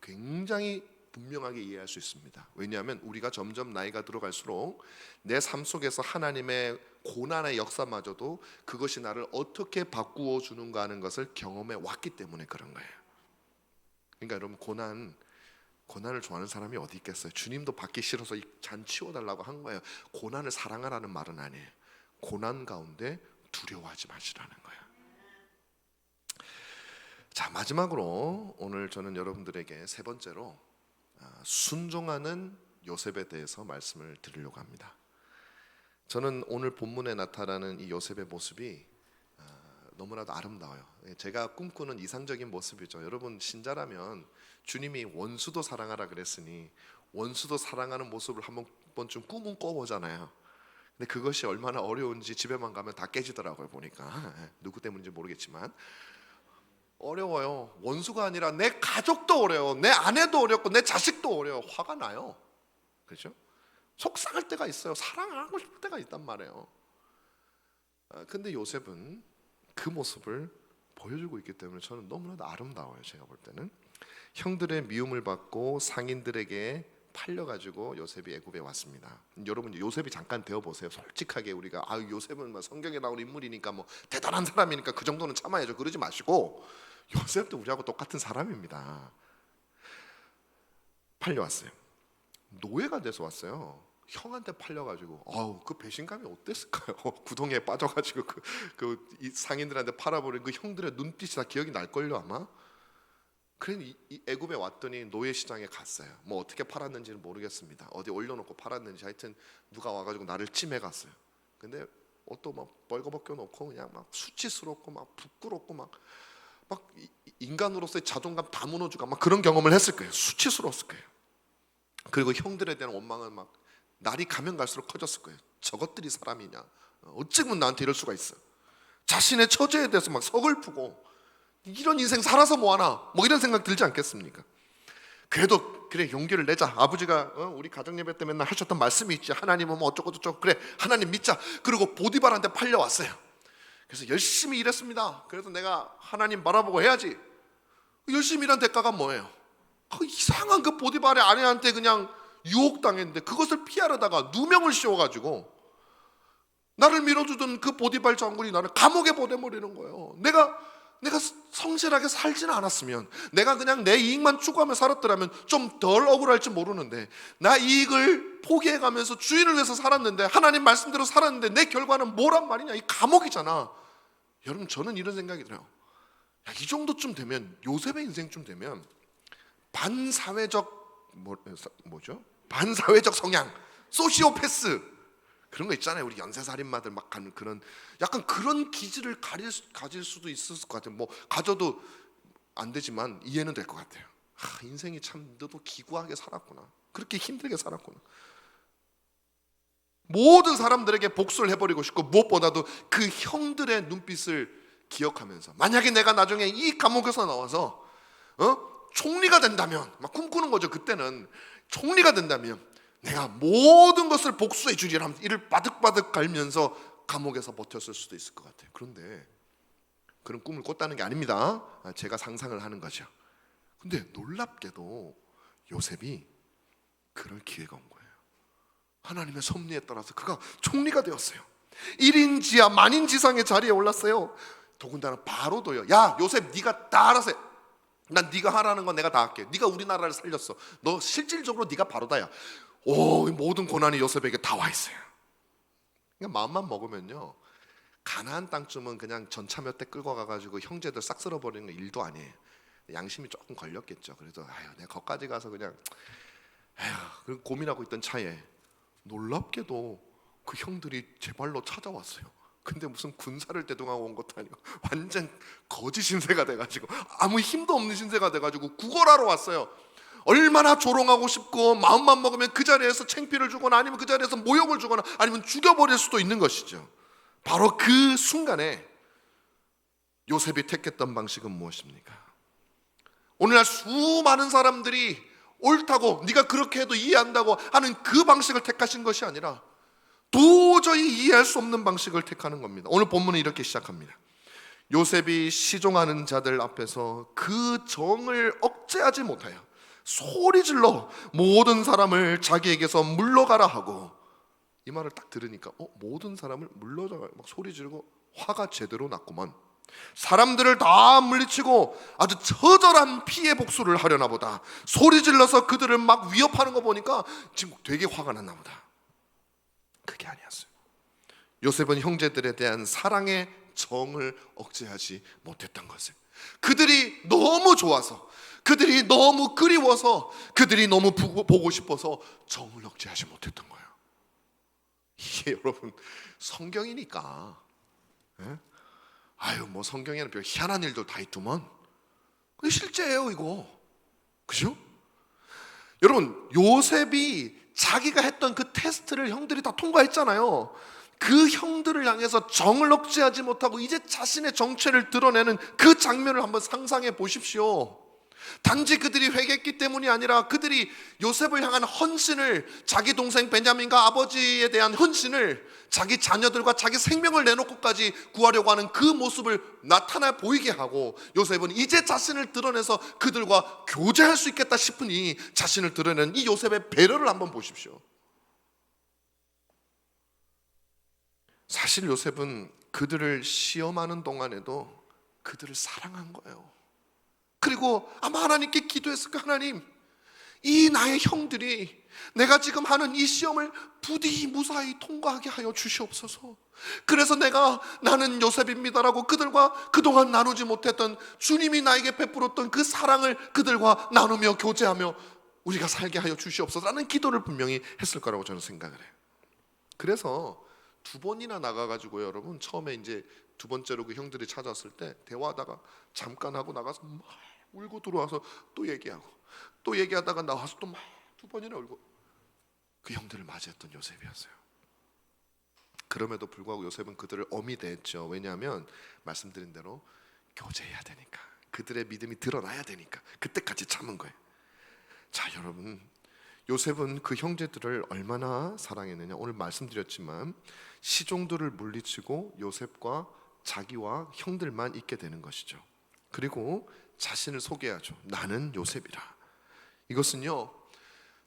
굉장히 분명하게 이해할 수 있습니다. 왜냐하면 우리가 점점 나이가 들어갈수록 내 삶 속에서 하나님의 고난의 역사마저도 그것이 나를 어떻게 바꾸어 주는가 하는 것을 경험해 왔기 때문에 그런 거예요. 그러니까 여러분, 고난을 좋아하는 사람이 어디 있겠어요? 주님도 받기 싫어서 이 잔 치워달라고 한 거예요. 고난을 사랑하라는 말은 아니에요. 고난 가운데 두려워하지 마시라는 거예요. 자, 마지막으로 오늘 저는 여러분들에게 세 번째로 순종하는 요셉에 대해서 말씀을 드리려고 합니다. 저는 오늘 본문에 나타나는 이 요셉의 모습이 너무나도 아름다워요. 제가 꿈꾸는 이상적인 모습이죠. 여러분, 신자라면 주님이 원수도 사랑하라 그랬으니 원수도 사랑하는 모습을 한 번쯤 꿈은 꿔보잖아요. 근데 그것이 얼마나 어려운지 집에만 가면 다 깨지더라고요. 보니까 누구 때문인지 모르겠지만 어려워요. 원수가 아니라 내 가족도 어려워, 내 아내도 어렵고 내 자식도 어려워. 화가 나요. 그렇죠? 속상할 때가 있어요. 사랑하고 싶을 때가 있단 말이에요. 근데 요셉은 그 모습을 보여주고 있기 때문에 저는 너무나도 아름다워요. 제가 볼 때는 형들의 미움을 받고 상인들에게 팔려가지고 요셉이 애굽에 왔습니다. 여러분, 요셉이 잠깐 되어보세요. 솔직하게 우리가 요셉은 뭐 성경에 나오는 인물이니까 뭐 대단한 사람이니까 그 정도는 참아야죠, 그러지 마시고 요셉도 우리하고 똑같은 사람입니다. 팔려왔어요. 노예가 돼서 왔어요. 형한테 팔려가지고 그 배신감이 어땠을까요? 구덩이에 빠져가지고 이 상인들한테 팔아버린 그 형들의 눈빛이 다 기억이 날걸요 아마. 그래서 이 애굽에 왔더니 노예 시장에 갔어요. 뭐 어떻게 팔았는지는 모르겠습니다. 어디 올려놓고 팔았는지 하여튼 누가 와가지고 나를 찜해갔어요. 근데 옷도 막 벌거벗겨 놓고 그냥 막 수치스럽고 막 부끄럽고 막 인간으로서의 자존감 다 무너지고 막 그런 경험을 했을 거예요. 수치스러웠을 거예요. 그리고 형들에 대한 원망은 막 날이 가면 갈수록 커졌을 거예요. 저것들이 사람이냐, 어찌면 나한테 이럴 수가 있어. 자신의 처지에 대해서 막 서글프고 이런 인생 살아서 뭐하나, 뭐 이런 생각 들지 않겠습니까? 그래도 그래, 용기를 내자. 아버지가 우리 가정예배 때 맨날 하셨던 말씀이 있지. 하나님은 뭐 어쩌고 저쩌고, 그래 하나님 믿자. 그리고 보디발한테 팔려왔어요. 그래서 열심히 일했습니다. 그래서 내가 하나님 바라보고 해야지. 열심히 일한 대가가 뭐예요? 이상한 그 보디발의 아내한테 그냥 유혹당했는데 그것을 피하려다가 누명을 씌워가지고 나를 밀어주던 그 보디발 장군이 나를 감옥에 보내버리는 거예요. 내가 내가 성실하게 살지는 않았으면, 내가 그냥 내 이익만 추구하며 살았더라면 좀 덜 억울할지 모르는데, 나 이익을 포기해가면서 주인을 위해서 살았는데, 하나님 말씀대로 살았는데 내 결과는 뭐란 말이냐, 이 감옥이잖아. 여러분, 저는 이런 생각이 들어요. 야, 이 정도쯤 되면, 요셉의 인생쯤 되면 반사회적 반사회적 성향, 소시오패스 그런 거 있잖아요. 우리 연쇄살인마들 막 가는 그런, 약간 그런 기질을 가질 수도 있을 것 같아요. 뭐 가져도 안 되지만 이해는 될 것 같아요. 인생이 참, 너도 기구하게 살았구나, 그렇게 힘들게 살았구나. 모든 사람들에게 복수를 해버리고 싶고, 무엇보다도 그 형들의 눈빛을 기억하면서, 만약에 내가 나중에 이 감옥에서 나와서 총리가 된다면, 막 꿈꾸는 거죠. 그때는 총리가 된다면 내가 모든 것을 복수해 주리라 하면서 이를 바득바득 갈면서 감옥에서 버텼을 수도 있을 것 같아요. 그런데 그런 꿈을 꿨다는 게 아닙니다. 제가 상상을 하는 거죠. 근데 놀랍게도 요셉이 그럴 기회가 온 거예요. 하나님의 섭리에 따라서 그가 총리가 되었어요. 1인지하 만인지상의 자리에 올랐어요. 더군다나 바로도요, 야 요셉, 네가 다 알아서 해. 난 네가 하라는 건 내가 다 할게. 네가 우리나라를 살렸어. 너 실질적으로 네가 바로다야. 모든 고난이 요셉에게 다 와 있어요. 그러니까 마음만 먹으면요, 가나안 땅쯤은 그냥 전차 몇 대 끌고 가가지고 형제들 싹 쓸어버리는 거 일도 아니에요. 양심이 조금 걸렸겠죠. 그래서 내가 거기까지 가서 그냥 그리고 고민하고 있던 차에 놀랍게도 그 형들이 제 발로 찾아왔어요. 근데 무슨 군사를 대동하고 온 것도 아니고 완전 거지 신세가 돼가지고, 아무 힘도 없는 신세가 돼가지고 구걸하러 왔어요. 얼마나 조롱하고 싶고, 마음만 먹으면 그 자리에서 창피를 주거나 아니면 그 자리에서 모욕을 주거나 아니면 죽여버릴 수도 있는 것이죠. 바로 그 순간에 요셉이 택했던 방식은 무엇입니까? 오늘날 수많은 사람들이 옳다고, 네가 그렇게 해도 이해한다고 하는 그 방식을 택하신 것이 아니라 도저히 이해할 수 없는 방식을 택하는 겁니다. 오늘 본문은 이렇게 시작합니다. 요셉이 시종하는 자들 앞에서 그 정을 억제하지 못하여 소리질러 모든 사람을 자기에게서 물러가라 하고, 이 말을 딱 들으니까 모든 사람을 물러가라, 막 소리 지르고 화가 제대로 났구만. 사람들을 다 물리치고 아주 처절한 피해 복수를 하려나 보다. 소리 질러서 그들을 막 위협하는 거 보니까 지금 되게 화가 났나 보다. 그게 아니었어요. 요셉은 형제들에 대한 사랑의 정을 억제하지 못했던 것을, 그들이 너무 좋아서, 그들이 너무 그리워서, 그들이 너무 보고 싶어서 정을 억제하지 못했던 거예요. 이게 여러분 성경이니까, 뭐 성경에는 별 희한한 일도 다 있더만, 그게 실제예요 이거, 그죠? 여러분, 요셉이 자기가 했던 그 테스트를 형들이 다 통과했잖아요. 그 형들을 향해서 정을 억제하지 못하고 이제 자신의 정체를 드러내는 그 장면을 한번 상상해 보십시오. 단지 그들이 회개했기 때문이 아니라 그들이 요셉을 향한 헌신을, 자기 동생 베냐민과 아버지에 대한 헌신을, 자기 자녀들과 자기 생명을 내놓고까지 구하려고 하는 그 모습을 나타나 보이게 하고, 요셉은 이제 자신을 드러내서 그들과 교제할 수 있겠다 싶으니 자신을 드러내는 이 요셉의 배려를 한번 보십시오. 사실 요셉은 그들을 시험하는 동안에도 그들을 사랑한 거예요. 그리고 아마 하나님께 기도했을까, 하나님, 이 나의 형들이 내가 지금 하는 이 시험을 부디 무사히 통과하게 하여 주시옵소서. 그래서 나는 요셉입니다라고 그들과 그동안 나누지 못했던, 주님이 나에게 베풀었던 그 사랑을 그들과 나누며 교제하며 우리가 살게 하여 주시옵소서라는 기도를 분명히 했을 거라고 저는 생각을 해요. 그래서 2번이나 나가가지고, 여러분, 처음에 이제 2번째로 그 형들이 찾아왔을 때 대화하다가 잠깐 하고 나가서 막 울고 들어와서 또 얘기하고, 또 얘기하다가 나와서 또 막 2번이나 울고, 그 형들을 맞이했던 요셉이었어요. 그럼에도 불구하고 요셉은 그들을 엄히 대했죠. 왜냐하면 말씀드린 대로 교제해야 되니까, 그들의 믿음이 드러나야 되니까 그때까지 참은 거예요. 자, 여러분, 요셉은 그 형제들을 얼마나 사랑했느냐. 오늘 말씀드렸지만 시종들을 물리치고 요셉과 자기와 형들만 있게 되는 것이죠. 그리고 자신을 소개하죠. 나는 요셉이라. 이것은요,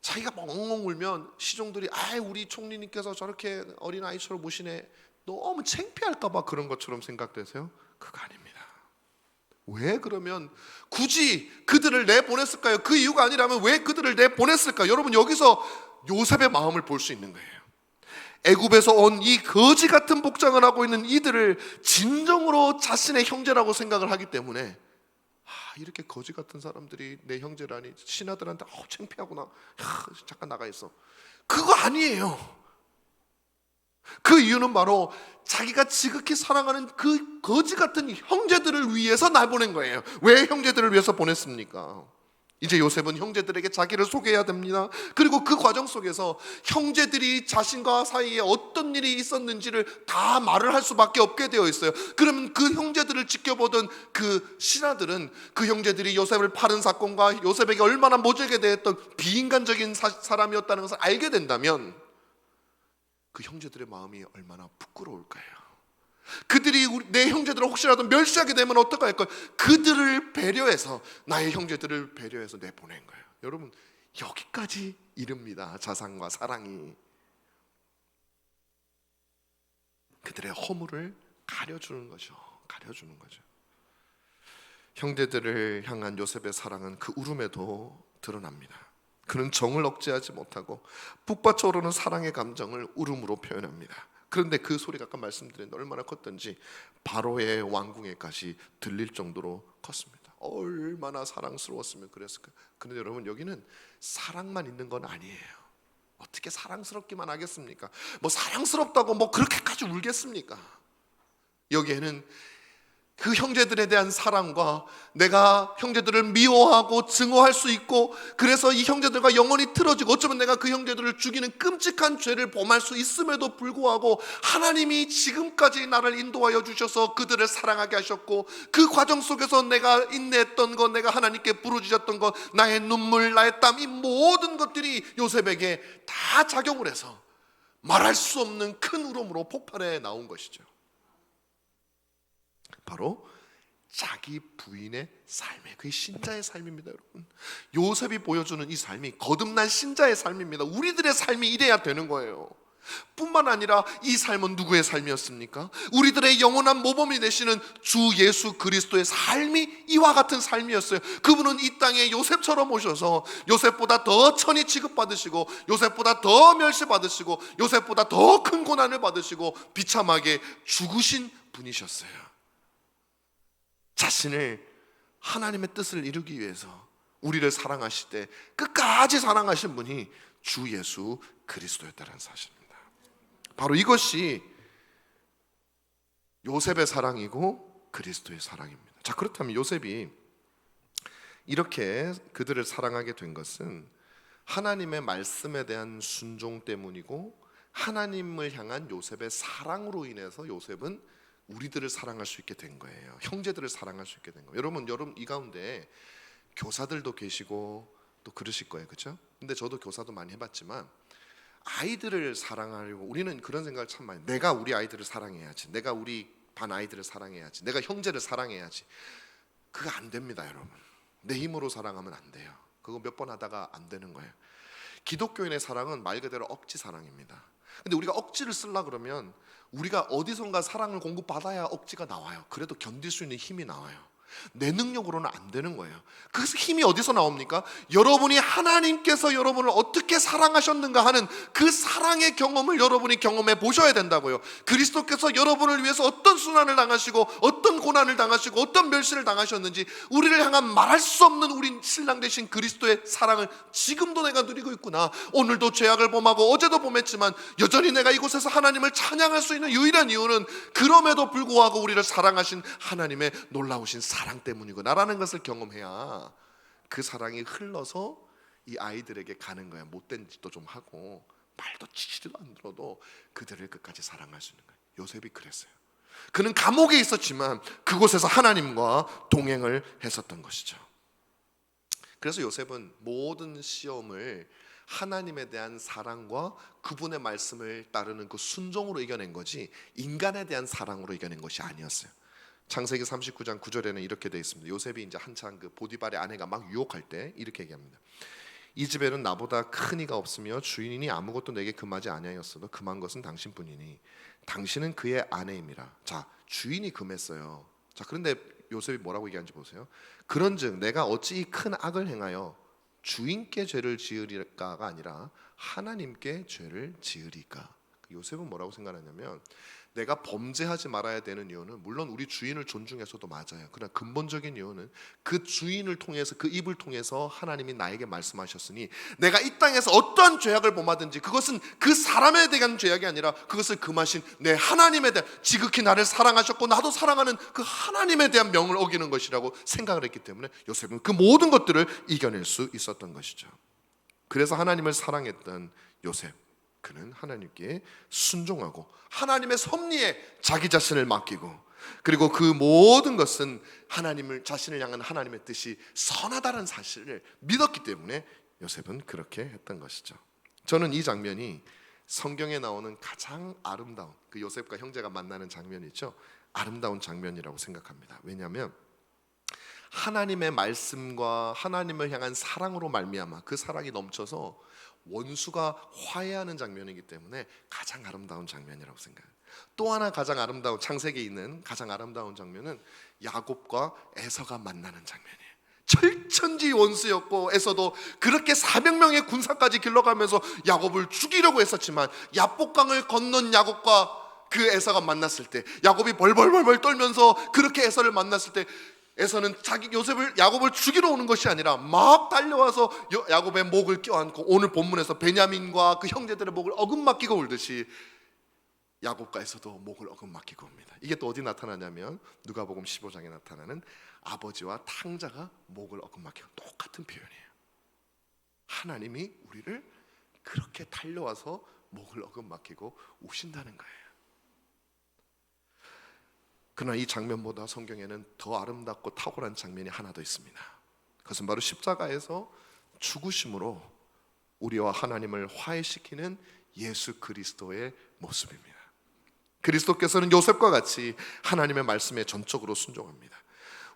자기가 멍멍 울면 시종들이 우리 총리님께서 저렇게 어린아이처럼 우시네, 너무 창피할까 봐 그런 것처럼 생각되세요? 그거 아닙니다. 왜 그러면 굳이 그들을 내보냈을까요? 그 이유가 아니라면 왜 그들을 내보냈을까요? 여러분, 여기서 요셉의 마음을 볼 수 있는 거예요. 애굽에서 온 이 거지 같은 복장을 하고 있는 이들을 진정으로 자신의 형제라고 생각을 하기 때문에 이렇게 거지 같은 사람들이 내 형제라니, 신하들한테 창피하구나, 잠깐 나가 있어. 그거 아니에요. 그 이유는 바로 자기가 지극히 사랑하는 그 거지 같은 형제들을 위해서 날 보낸 거예요. 왜 형제들을 위해서 보냈습니까? 이제 요셉은 형제들에게 자기를 소개해야 됩니다. 그리고 그 과정 속에서 형제들이 자신과 사이에 어떤 일이 있었는지를 다 말을 할 수밖에 없게 되어 있어요. 그러면 그 형제들을 지켜보던 그 신하들은 그 형제들이 요셉을 파는 사건과 요셉에게 얼마나 모질게 대했던 비인간적인 사람이었다는 것을 알게 된다면 그 형제들의 마음이 얼마나 부끄러울까요? 그들이 내 형제들을 혹시라도 멸시하게 되면 어떡할 거예요? 그들을 배려해서, 나의 형제들을 배려해서 내보낸 거예요. 여러분, 여기까지 이릅니다. 자상과 사랑이. 그들의 허물을 가려주는 거죠. 가려주는 거죠. 형제들을 향한 요셉의 사랑은 그 울음에도 드러납니다. 그는 정을 억제하지 못하고 북받쳐 오르는 사랑의 감정을 울음으로 표현합니다. 그런데 그 소리가 아까 말씀드린 얼마나 컸던지 바로의 왕궁에까지 들릴 정도로 컸습니다. 얼마나 사랑스러웠으면 그랬을까. 그런데 여러분, 여기는 사랑만 있는 건 아니에요. 어떻게 사랑스럽기만 하겠습니까? 뭐 사랑스럽다고 뭐 그렇게까지 울겠습니까? 여기에는 그 형제들에 대한 사랑과 내가 형제들을 미워하고 증오할 수 있고, 그래서 이 형제들과 영원히 틀어지고 어쩌면 내가 그 형제들을 죽이는 끔찍한 죄를 범할 수 있음에도 불구하고 하나님이 지금까지 나를 인도하여 주셔서 그들을 사랑하게 하셨고, 그 과정 속에서 내가 인내했던 것, 내가 하나님께 부르짖었던 것, 나의 눈물, 나의 땀, 이 모든 것들이 요셉에게 다 작용을 해서 말할 수 없는 큰 울음으로 폭발해 나온 것이죠. 바로 자기 부인의 삶이에요. 그게 신자의 삶입니다, 여러분. 요셉이 보여주는 이 삶이 거듭난 신자의 삶입니다. 우리들의 삶이 이래야 되는 거예요. 뿐만 아니라 이 삶은 누구의 삶이었습니까? 우리들의 영원한 모범이 되시는 주 예수 그리스도의 삶이 이와 같은 삶이었어요. 그분은 이 땅에 요셉처럼 오셔서 요셉보다 더 천히 취급받으시고, 요셉보다 더 멸시받으시고, 요셉보다 더 큰 고난을 받으시고 비참하게 죽으신 분이셨어요. 자신을 하나님의 뜻을 이루기 위해서 우리를 사랑하실 때 끝까지 사랑하신 분이 주 예수 그리스도였다는 사실입니다. 바로 이것이 요셉의 사랑이고 그리스도의 사랑입니다. 자, 그렇다면 요셉이 이렇게 그들을 사랑하게 된 것은 하나님의 말씀에 대한 순종 때문이고, 하나님을 향한 요셉의 사랑으로 인해서 요셉은 우리들을 사랑할 수 있게 된 거예요. 형제들을 사랑할 수 있게 된 거예요. 여러분 이 가운데 교사들도 계시고 또 그러실 거예요, 그렇죠? 근데 저도 교사도 많이 해봤지만 아이들을 사랑하려고 우리는 그런 생각을 참 많이, 내가 우리 아이들을 사랑해야지, 내가 우리 반 아이들을 사랑해야지, 내가 형제를 사랑해야지. 그거 안 됩니다, 여러분. 내 힘으로 사랑하면 안 돼요. 그거 몇 번 하다가 안 되는 거예요. 기독교인의 사랑은 말 그대로 억지 사랑입니다. 근데 우리가 억지를 쓰려 그러면 우리가 어디선가 사랑을 공급받아야 억지가 나와요. 그래도 견딜 수 있는 힘이 나와요. 내 능력으로는 안 되는 거예요. 그 힘이 어디서 나옵니까? 여러분이 하나님께서 여러분을 어떻게 사랑하셨는가 하는 그 사랑의 경험을 여러분이 경험해 보셔야 된다고요. 그리스도께서 여러분을 위해서 어떤 순환을 당하시고 어떤 고난을 당하시고 어떤 멸시를 당하셨는지, 우리를 향한 말할 수 없는 우리 신랑 되신 그리스도의 사랑을 지금도 내가 누리고 있구나. 오늘도 죄악을 범하고 어제도 범했지만 여전히 내가 이곳에서 하나님을 찬양할 수 있는 유일한 이유는 그럼에도 불구하고 우리를 사랑하신 하나님의 놀라우신 사랑 때문이구나라는 것을 경험해야 그 사랑이 흘러서 이 아이들에게 가는 거야. 못된 짓도 좀 하고 말도 치지도 안 들어도 그들을 끝까지 사랑할 수 있는 거예요. 요셉이 그랬어요. 그는 감옥에 있었지만 그곳에서 하나님과 동행을 했었던 것이죠. 그래서 요셉은 모든 시험을 하나님에 대한 사랑과 그분의 말씀을 따르는 그 순종으로 이겨낸 거지 인간에 대한 사랑으로 이겨낸 것이 아니었어요. 창세기 39장 9절에는 이렇게 되어 있습니다. 요셉이 이제 한창 그 보디발의 아내가 막 유혹할 때 이렇게 얘기합니다. 이 집에는 나보다 큰 이가 없으며 주인이니 아무것도 내게 금하지 아니하였어도 금한 것은 당신뿐이니 당신은 그의 아내임이라. 자, 주인이 금했어요. 자, 그런데 요셉이 뭐라고 얘기하는지 보세요. 그런즉 내가 어찌 이 큰 악을 행하여 주인께 죄를 지으리까가 아니라 하나님께 죄를 지으리까. 요셉은 뭐라고 생각하냐면, 내가 범죄하지 말아야 되는 이유는 물론 우리 주인을 존중해서도 맞아요. 그러나 근본적인 이유는 그 주인을 통해서, 그 입을 통해서 하나님이 나에게 말씀하셨으니 내가 이 땅에서 어떠한 죄악을 범하든지 그것은 그 사람에 대한 죄악이 아니라 그것을 금하신 내 하나님에 대한, 지극히 나를 사랑하셨고 나도 사랑하는 그 하나님에 대한 명을 어기는 것이라고 생각을 했기 때문에 요셉은 그 모든 것들을 이겨낼 수 있었던 것이죠. 그래서 하나님을 사랑했던 요셉, 그는 하나님께 순종하고 하나님의 섭리에 자기 자신을 맡기고, 그리고 그 모든 것은 하나님을, 자신을 향한 하나님의 뜻이 선하다는 사실을 믿었기 때문에 요셉은 그렇게 했던 것이죠. 저는 이 장면이 성경에 나오는 가장 아름다운, 그 요셉과 형제가 만나는 장면이죠, 아름다운 장면이라고 생각합니다. 왜냐하면 하나님의 말씀과 하나님을 향한 사랑으로 말미암아 그 사랑이 넘쳐서 원수가 화해하는 장면이기 때문에 가장 아름다운 장면이라고 생각해요. 또 하나 가장 아름다운, 창세기에 있는 가장 아름다운 장면은 야곱과 에서가 만나는 장면이에요. 철천지 원수였고 에서도 그렇게 400명의 군사까지 길러가면서 야곱을 죽이려고 했었지만 야복강을 건넌 야곱과 그 에서가 만났을 때, 야곱이 벌벌벌벌 떨면서 그렇게 에서를 만났을 때, 에서는 야곱을 죽이러 오는 것이 아니라 막 달려와서 야곱의 목을 껴안고, 오늘 본문에서 베냐민과 그 형제들의 목을 어긋맞기고 울듯이 야곱과 에서도 목을 어긋맞기고 옵니다. 이게 또 어디 나타나냐면 누가복음 15장에 나타나는 아버지와 탕자가 목을 어긋맞기고, 똑같은 표현이에요. 하나님이 우리를 그렇게 달려와서 목을 어긋맞기고 우신다는 거예요. 그러나 이 장면보다 성경에는 더 아름답고 탁월한 장면이 하나 더 있습니다. 그것은 바로 십자가에서 죽으심으로 우리와 하나님을 화해시키는 예수 그리스도의 모습입니다. 그리스도께서는 요셉과 같이 하나님의 말씀에 전적으로 순종합니다.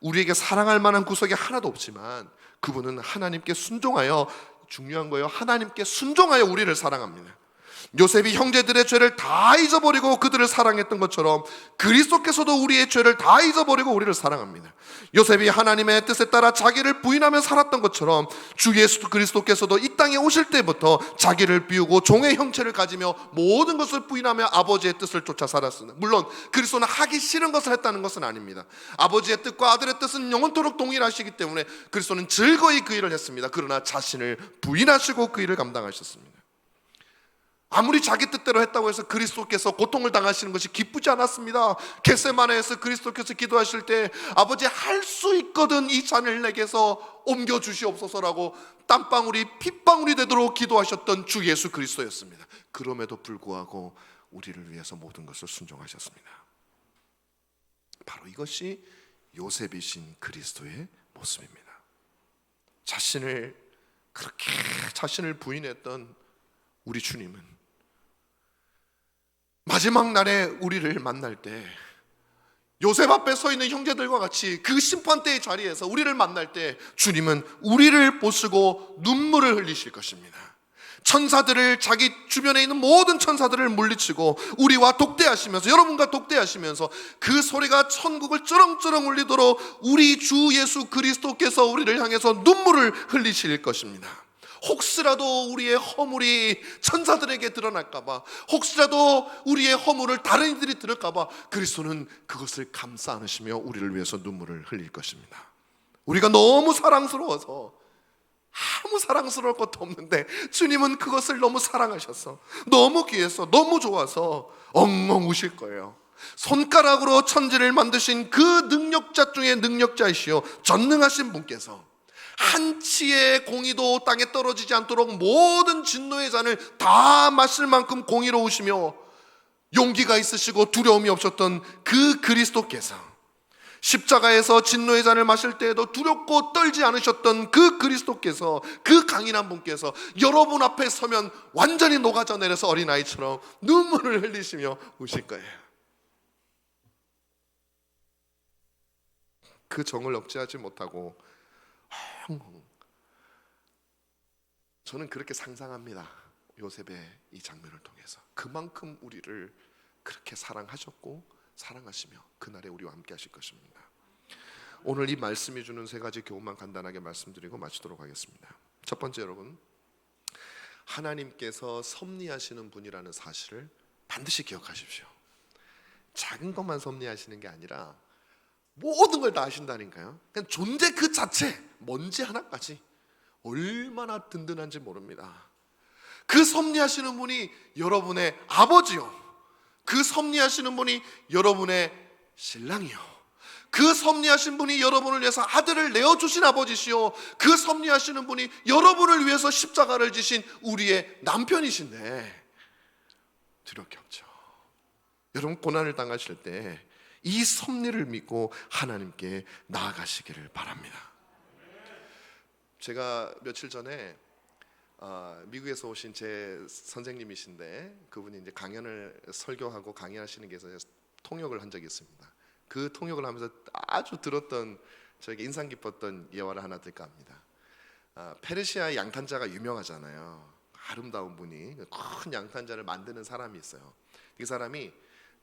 우리에게 사랑할 만한 구석이 하나도 없지만 그분은 하나님께 순종하여, 중요한 거예요, 하나님께 순종하여 우리를 사랑합니다. 요셉이 형제들의 죄를 다 잊어버리고 그들을 사랑했던 것처럼 그리스도께서도 우리의 죄를 다 잊어버리고 우리를 사랑합니다. 요셉이 하나님의 뜻에 따라 자기를 부인하며 살았던 것처럼 주 예수 그리스도께서도 이 땅에 오실 때부터 자기를 비우고 종의 형체를 가지며 모든 것을 부인하며 아버지의 뜻을 쫓아 살았습니다. 물론 그리스도는 하기 싫은 것을 했다는 것은 아닙니다. 아버지의 뜻과 아들의 뜻은 영원토록 동일하시기 때문에 그리스도는 즐거이 그 일을 했습니다. 그러나 자신을 부인하시고 그 일을 감당하셨습니다. 아무리 자기 뜻대로 했다고 해서 그리스도께서 고통을 당하시는 것이 기쁘지 않았습니다. 겟세마네에서 그리스도께서 기도하실 때 아버지, 할 수 있거든 이 잔을 내게서 옮겨 주시옵소서라고 땀방울이 핏방울이 되도록 기도하셨던 주 예수 그리스도였습니다. 그럼에도 불구하고 우리를 위해서 모든 것을 순종하셨습니다. 바로 이것이 요셉이신 그리스도의 모습입니다. 그렇게 자신을 부인했던 우리 주님은 마지막 날에 우리를 만날 때, 요셉 앞에 서 있는 형제들과 같이 그 심판대의 자리에서 우리를 만날 때 주님은 우리를 보시고 눈물을 흘리실 것입니다. 천사들을, 자기 주변에 있는 모든 천사들을 물리치고 우리와 독대하시면서, 여러분과 독대하시면서 그 소리가 천국을 쩌렁쩌렁 울리도록 우리 주 예수 그리스도께서 우리를 향해서 눈물을 흘리실 것입니다. 혹시라도 우리의 허물이 천사들에게 드러날까봐, 혹시라도 우리의 허물을 다른 이들이 들을까봐 그리스도는 그것을 감싸 안으시며 우리를 위해서 눈물을 흘릴 것입니다. 우리가 너무 사랑스러워서, 아무 사랑스러울 것도 없는데 주님은 그것을 너무 사랑하셔서, 너무 귀해서, 너무 좋아서 엉엉 우실 거예요. 손가락으로 천지를 만드신 그 능력자 중에 능력자이시오 전능하신 분께서 한 치의 공의도 땅에 떨어지지 않도록 모든 진노의 잔을 다 마실 만큼 공의로우시며 용기가 있으시고 두려움이 없었던 그 그리스도께서 십자가에서 진노의 잔을 마실 때에도 두렵고 떨지 않으셨던 그 그리스도께서, 그 강인한 분께서 여러분 앞에 서면 완전히 녹아져 내려서 어린아이처럼 눈물을 흘리시며 우실 거예요. 그 정을 억제하지 못하고 저는 그렇게 상상합니다. 요셉의 이 장면을 통해서 그만큼 우리를 그렇게 사랑하셨고 사랑하시며 그날에 우리와 함께 하실 것입니다. 오늘 이 말씀이 주는 세 가지 교훈만 간단하게 말씀드리고 마치도록 하겠습니다. 첫 번째, 여러분, 하나님께서 섭리하시는 분이라는 사실을 반드시 기억하십시오. 작은 것만 섭리하시는 게 아니라 모든 걸 다 하신다니까요. 그냥 존재 그 자체, 먼지 하나까지 얼마나 든든한지 모릅니다. 그 섭리하시는 분이 여러분의 아버지요, 그 섭리하시는 분이 여러분의 신랑이요, 그 섭리하신 분이 여러분을 위해서 아들을 내어주신 아버지시요, 그 섭리하시는 분이 여러분을 위해서 십자가를 지신 우리의 남편이신데 두렵게 없죠. 여러분, 고난을 당하실 때 이 섭리를 믿고 하나님께 나아가시기를 바랍니다. 제가 며칠 전에 미국에서 오신 제 선생님이신데, 그분이 이제 강연을 설교하고 강의하시는 게 있어서 통역을 한 적이 있습니다. 그 통역을 하면서 아주 들었던, 저에게 인상 깊었던 예화를 하나 들까 합니다. 페르시아 양탄자가 유명하잖아요. 아름다운 분이 큰 양탄자를 만드는 사람이 있어요. 이 사람이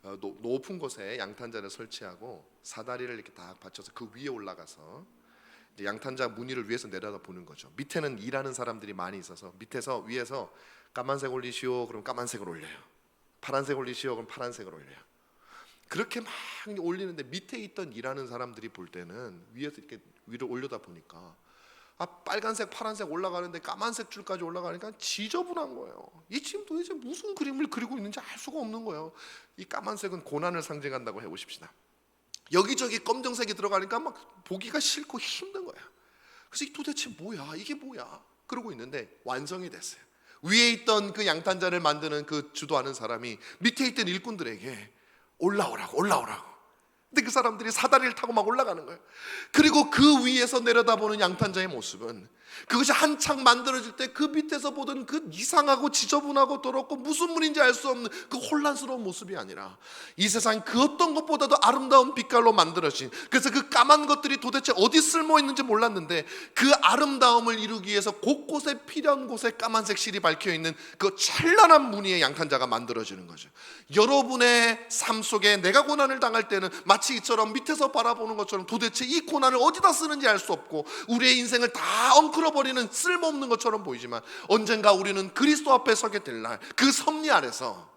높은 곳에 양탄자를 설치하고 사다리를 이렇게 딱 받쳐서 그 위에 올라가서 양탄자 무늬를 위에서 내려다보는 거죠. 밑에는 일하는 사람들이 많이 있어서 밑에서, 위에서 까만색 올리시오 그럼 까만색을 올려요. 파란색 올리시오 그럼 파란색을 올려요. 그렇게 막 올리는데 밑에 있던 일하는 사람들이 볼 때는 위에서 이렇게 위로 올려다 보니까 빨간색 파란색 올라가는데 까만색 줄까지 올라가니까 지저분한 거예요. 이 지금 도대체 무슨 그림을 그리고 있는지 알 수가 없는 거예요. 이 까만색은 고난을 상징한다고 해보십시다. 여기저기 검정색이 들어가니까 막 보기가 싫고 힘든 거야. 그래서 이 도대체 뭐야, 이게 뭐야, 그러고 있는데 완성이 됐어요. 위에 있던 그 양탄자를 만드는 그 주도하는 사람이 밑에 있던 일꾼들에게 올라오라고. 근데 그 사람들이 사다리를 타고 막 올라가는 거예요. 그리고 그 위에서 내려다보는 양탄자의 모습은, 그것이 한창 만들어질 때 그 밑에서 보던 그 이상하고 지저분하고 더럽고 무슨 물인지 알 수 없는 그 혼란스러운 모습이 아니라 이 세상 그 어떤 것보다도 아름다운 빛깔로 만들어진, 그래서 그 까만 것들이 도대체 어디 쓸모 있는지 몰랐는데 그 아름다움을 이루기 위해서 곳곳에 필요한 곳에 까만색 실이 박혀있는 그 찬란한 무늬의 양탄자가 만들어지는 거죠. 여러분의 삶 속에 내가 고난을 당할 때는 마치 이처럼 밑에서 바라보는 것처럼 도대체 이 고난을 어디다 쓰는지 알 수 없고 우리의 인생을 다 엉클어버리는 쓸모없는 것처럼 보이지만, 언젠가 우리는 그리스도 앞에 서게 될 날 그 섭리 아래서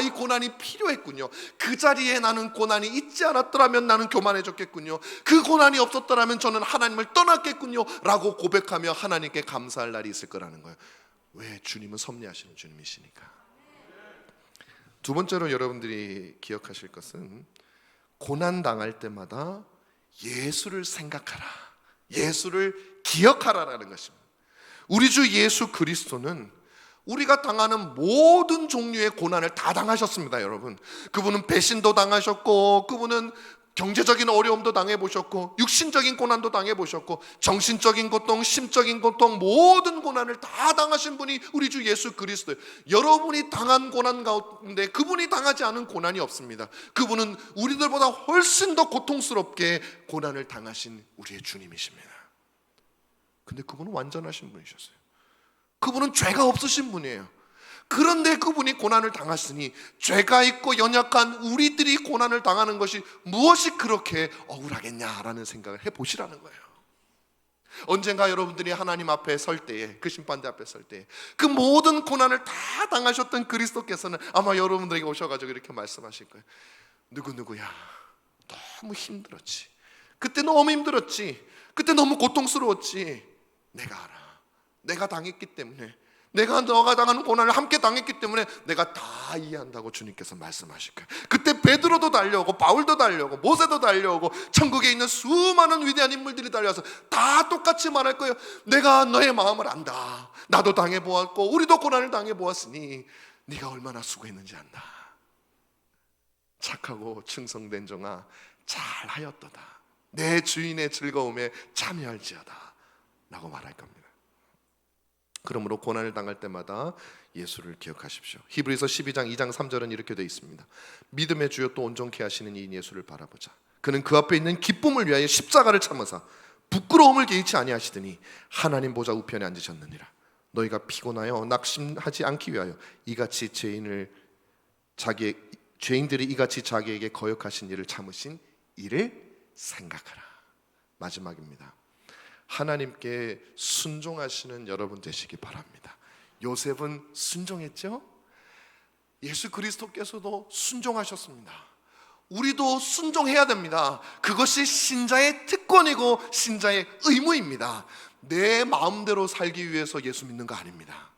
이 고난이 필요했군요, 그 자리에 나는 고난이 있지 않았더라면 나는 교만해졌겠군요, 그 고난이 없었더라면 저는 하나님을 떠났겠군요 라고 고백하며 하나님께 감사할 날이 있을 거라는 거예요. 왜? 주님은 섭리하시는 주님이시니까. 두 번째로 여러분들이 기억하실 것은, 고난 당할 때마다 예수를 생각하라, 예수를 기억하라라는 것입니다. 우리 주 예수 그리스도는 우리가 당하는 모든 종류의 고난을 다 당하셨습니다. 여러분, 그분은 배신도 당하셨고, 그분은 경제적인 어려움도 당해보셨고, 육신적인 고난도 당해보셨고, 정신적인 고통, 심적인 고통, 모든 고난을 다 당하신 분이 우리 주 예수 그리스도예요. 여러분이 당한 고난 가운데 그분이 당하지 않은 고난이 없습니다. 그분은 우리들보다 훨씬 더 고통스럽게 고난을 당하신 우리의 주님이십니다. 근데 그분은 완전하신 분이셨어요. 그분은 죄가 없으신 분이에요. 그런데 그분이 고난을 당하시니 죄가 있고 연약한 우리들이 고난을 당하는 것이 무엇이 그렇게 억울하겠냐라는 생각을 해보시라는 거예요. 언젠가 여러분들이 하나님 앞에 설 때에, 그 심판대 앞에 설 때에 그 모든 고난을 다 당하셨던 그리스도께서는 아마 여러분들에게 오셔가지고 이렇게 말씀하실 거예요. 누구야, 너무 힘들었지, 그때 너무 힘들었지, 그때 너무 고통스러웠지. 내가 알아. 내가 당했기 때문에, 내가 너가 당하는 고난을 함께 당했기 때문에 내가 다 이해한다고 주님께서 말씀하실 거예요. 그때 베드로도 달려오고 바울도 달려오고 모세도 달려오고 천국에 있는 수많은 위대한 인물들이 달려와서 다 똑같이 말할 거예요. 내가 너의 마음을 안다. 나도 당해보았고 우리도 고난을 당해보았으니 네가 얼마나 수고했는지 안다. 착하고 충성된 종아, 잘하였도다. 내 주인의 즐거움에 참여할지어다 라고 말할 겁니다. 그러므로 고난을 당할 때마다 예수를 기억하십시오. 히브리서 12장 2장 3절은 이렇게 되어 있습니다. 믿음의 주여 또 온전케 하시는 이 예수를 바라보자. 그는 그 앞에 있는 기쁨을 위하여 십자가를 참으사 부끄러움을 개의치 아니하시더니 하나님 보좌 우편에 앉으셨느니라. 너희가 피곤하여 낙심하지 않기 위하여 이같이 죄인들이 이같이 자기에게 거역하신 일을 참으신 이를 생각하라. 마지막입니다. 하나님께 순종하시는 여러분 되시기 바랍니다. 요셉은 순종했죠? 예수 그리스도께서도 순종하셨습니다. 우리도 순종해야 됩니다. 그것이 신자의 특권이고 신자의 의무입니다. 내 마음대로 살기 위해서 예수 믿는 거 아닙니다.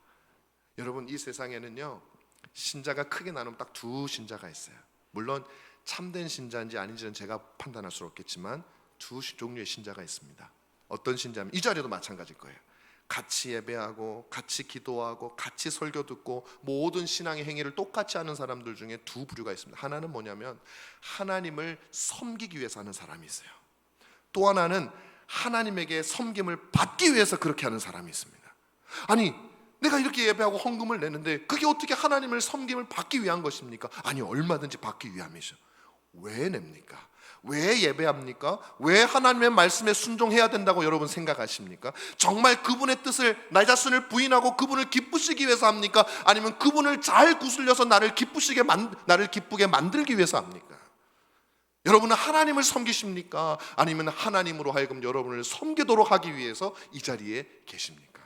여러분, 이 세상에는요, 신자가 크게 나누면 딱 두 신자가 있어요. 물론 참된 신자인지 아닌지는 제가 판단할 수 없겠지만 두 종류의 신자가 있습니다. 어떤 신자면 이 자리도 마찬가지일 거예요. 같이 예배하고 같이 기도하고 같이 설교 듣고 모든 신앙의 행위를 똑같이 하는 사람들 중에 두 부류가 있습니다. 하나는 뭐냐면 하나님을 섬기기 위해서 하는 사람이 있어요. 또 하나는 하나님에게 섬김을 받기 위해서 그렇게 하는 사람이 있습니다. 아니, 내가 이렇게 예배하고 헌금을 내는데 그게 어떻게 하나님을 섬김을 받기 위한 것입니까? 아니, 얼마든지 받기 위함이죠. 왜 냅니까? 왜 예배합니까? 왜 하나님의 말씀에 순종해야 된다고 여러분 생각하십니까? 정말 그분의 뜻을, 나 자신을 부인하고 그분을 기쁘시기 위해서 합니까? 아니면 그분을 잘 구슬려서 나를 기쁘게 만들기 위해서 합니까? 여러분은 하나님을 섬기십니까? 아니면 하나님으로 하여금 여러분을 섬기도록 하기 위해서 이 자리에 계십니까?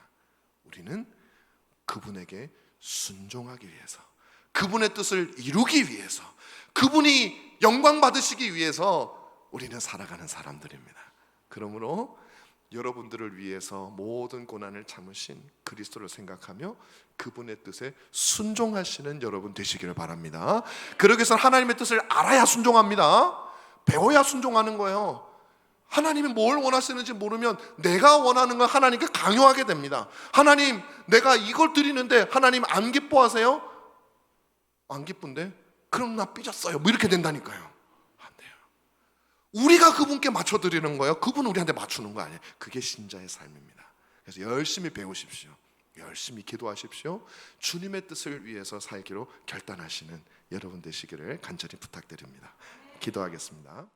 우리는 그분에게 순종하기 위해서, 그분의 뜻을 이루기 위해서, 그분이 영광 받으시기 위해서 우리는 살아가는 사람들입니다. 그러므로 여러분들을 위해서 모든 고난을 참으신 그리스도를 생각하며 그분의 뜻에 순종하시는 여러분 되시기를 바랍니다. 그러기 위해서 하나님의 뜻을 알아야 순종합니다. 배워야 순종하는 거예요. 하나님이 뭘 원하시는지 모르면 내가 원하는 걸 하나님께 강요하게 됩니다. 하나님, 내가 이걸 드리는데 하나님 안 기뻐하세요? 안 기쁜데? 그럼 나 삐졌어요. 뭐 이렇게 된다니까요. 안 돼요. 우리가 그분께 맞춰드리는 거예요. 그분은 우리한테 맞추는 거 아니에요. 그게 신자의 삶입니다. 그래서 열심히 배우십시오. 열심히 기도하십시오. 주님의 뜻을 위해서 살기로 결단하시는 여러분 되시기를 간절히 부탁드립니다. 기도하겠습니다.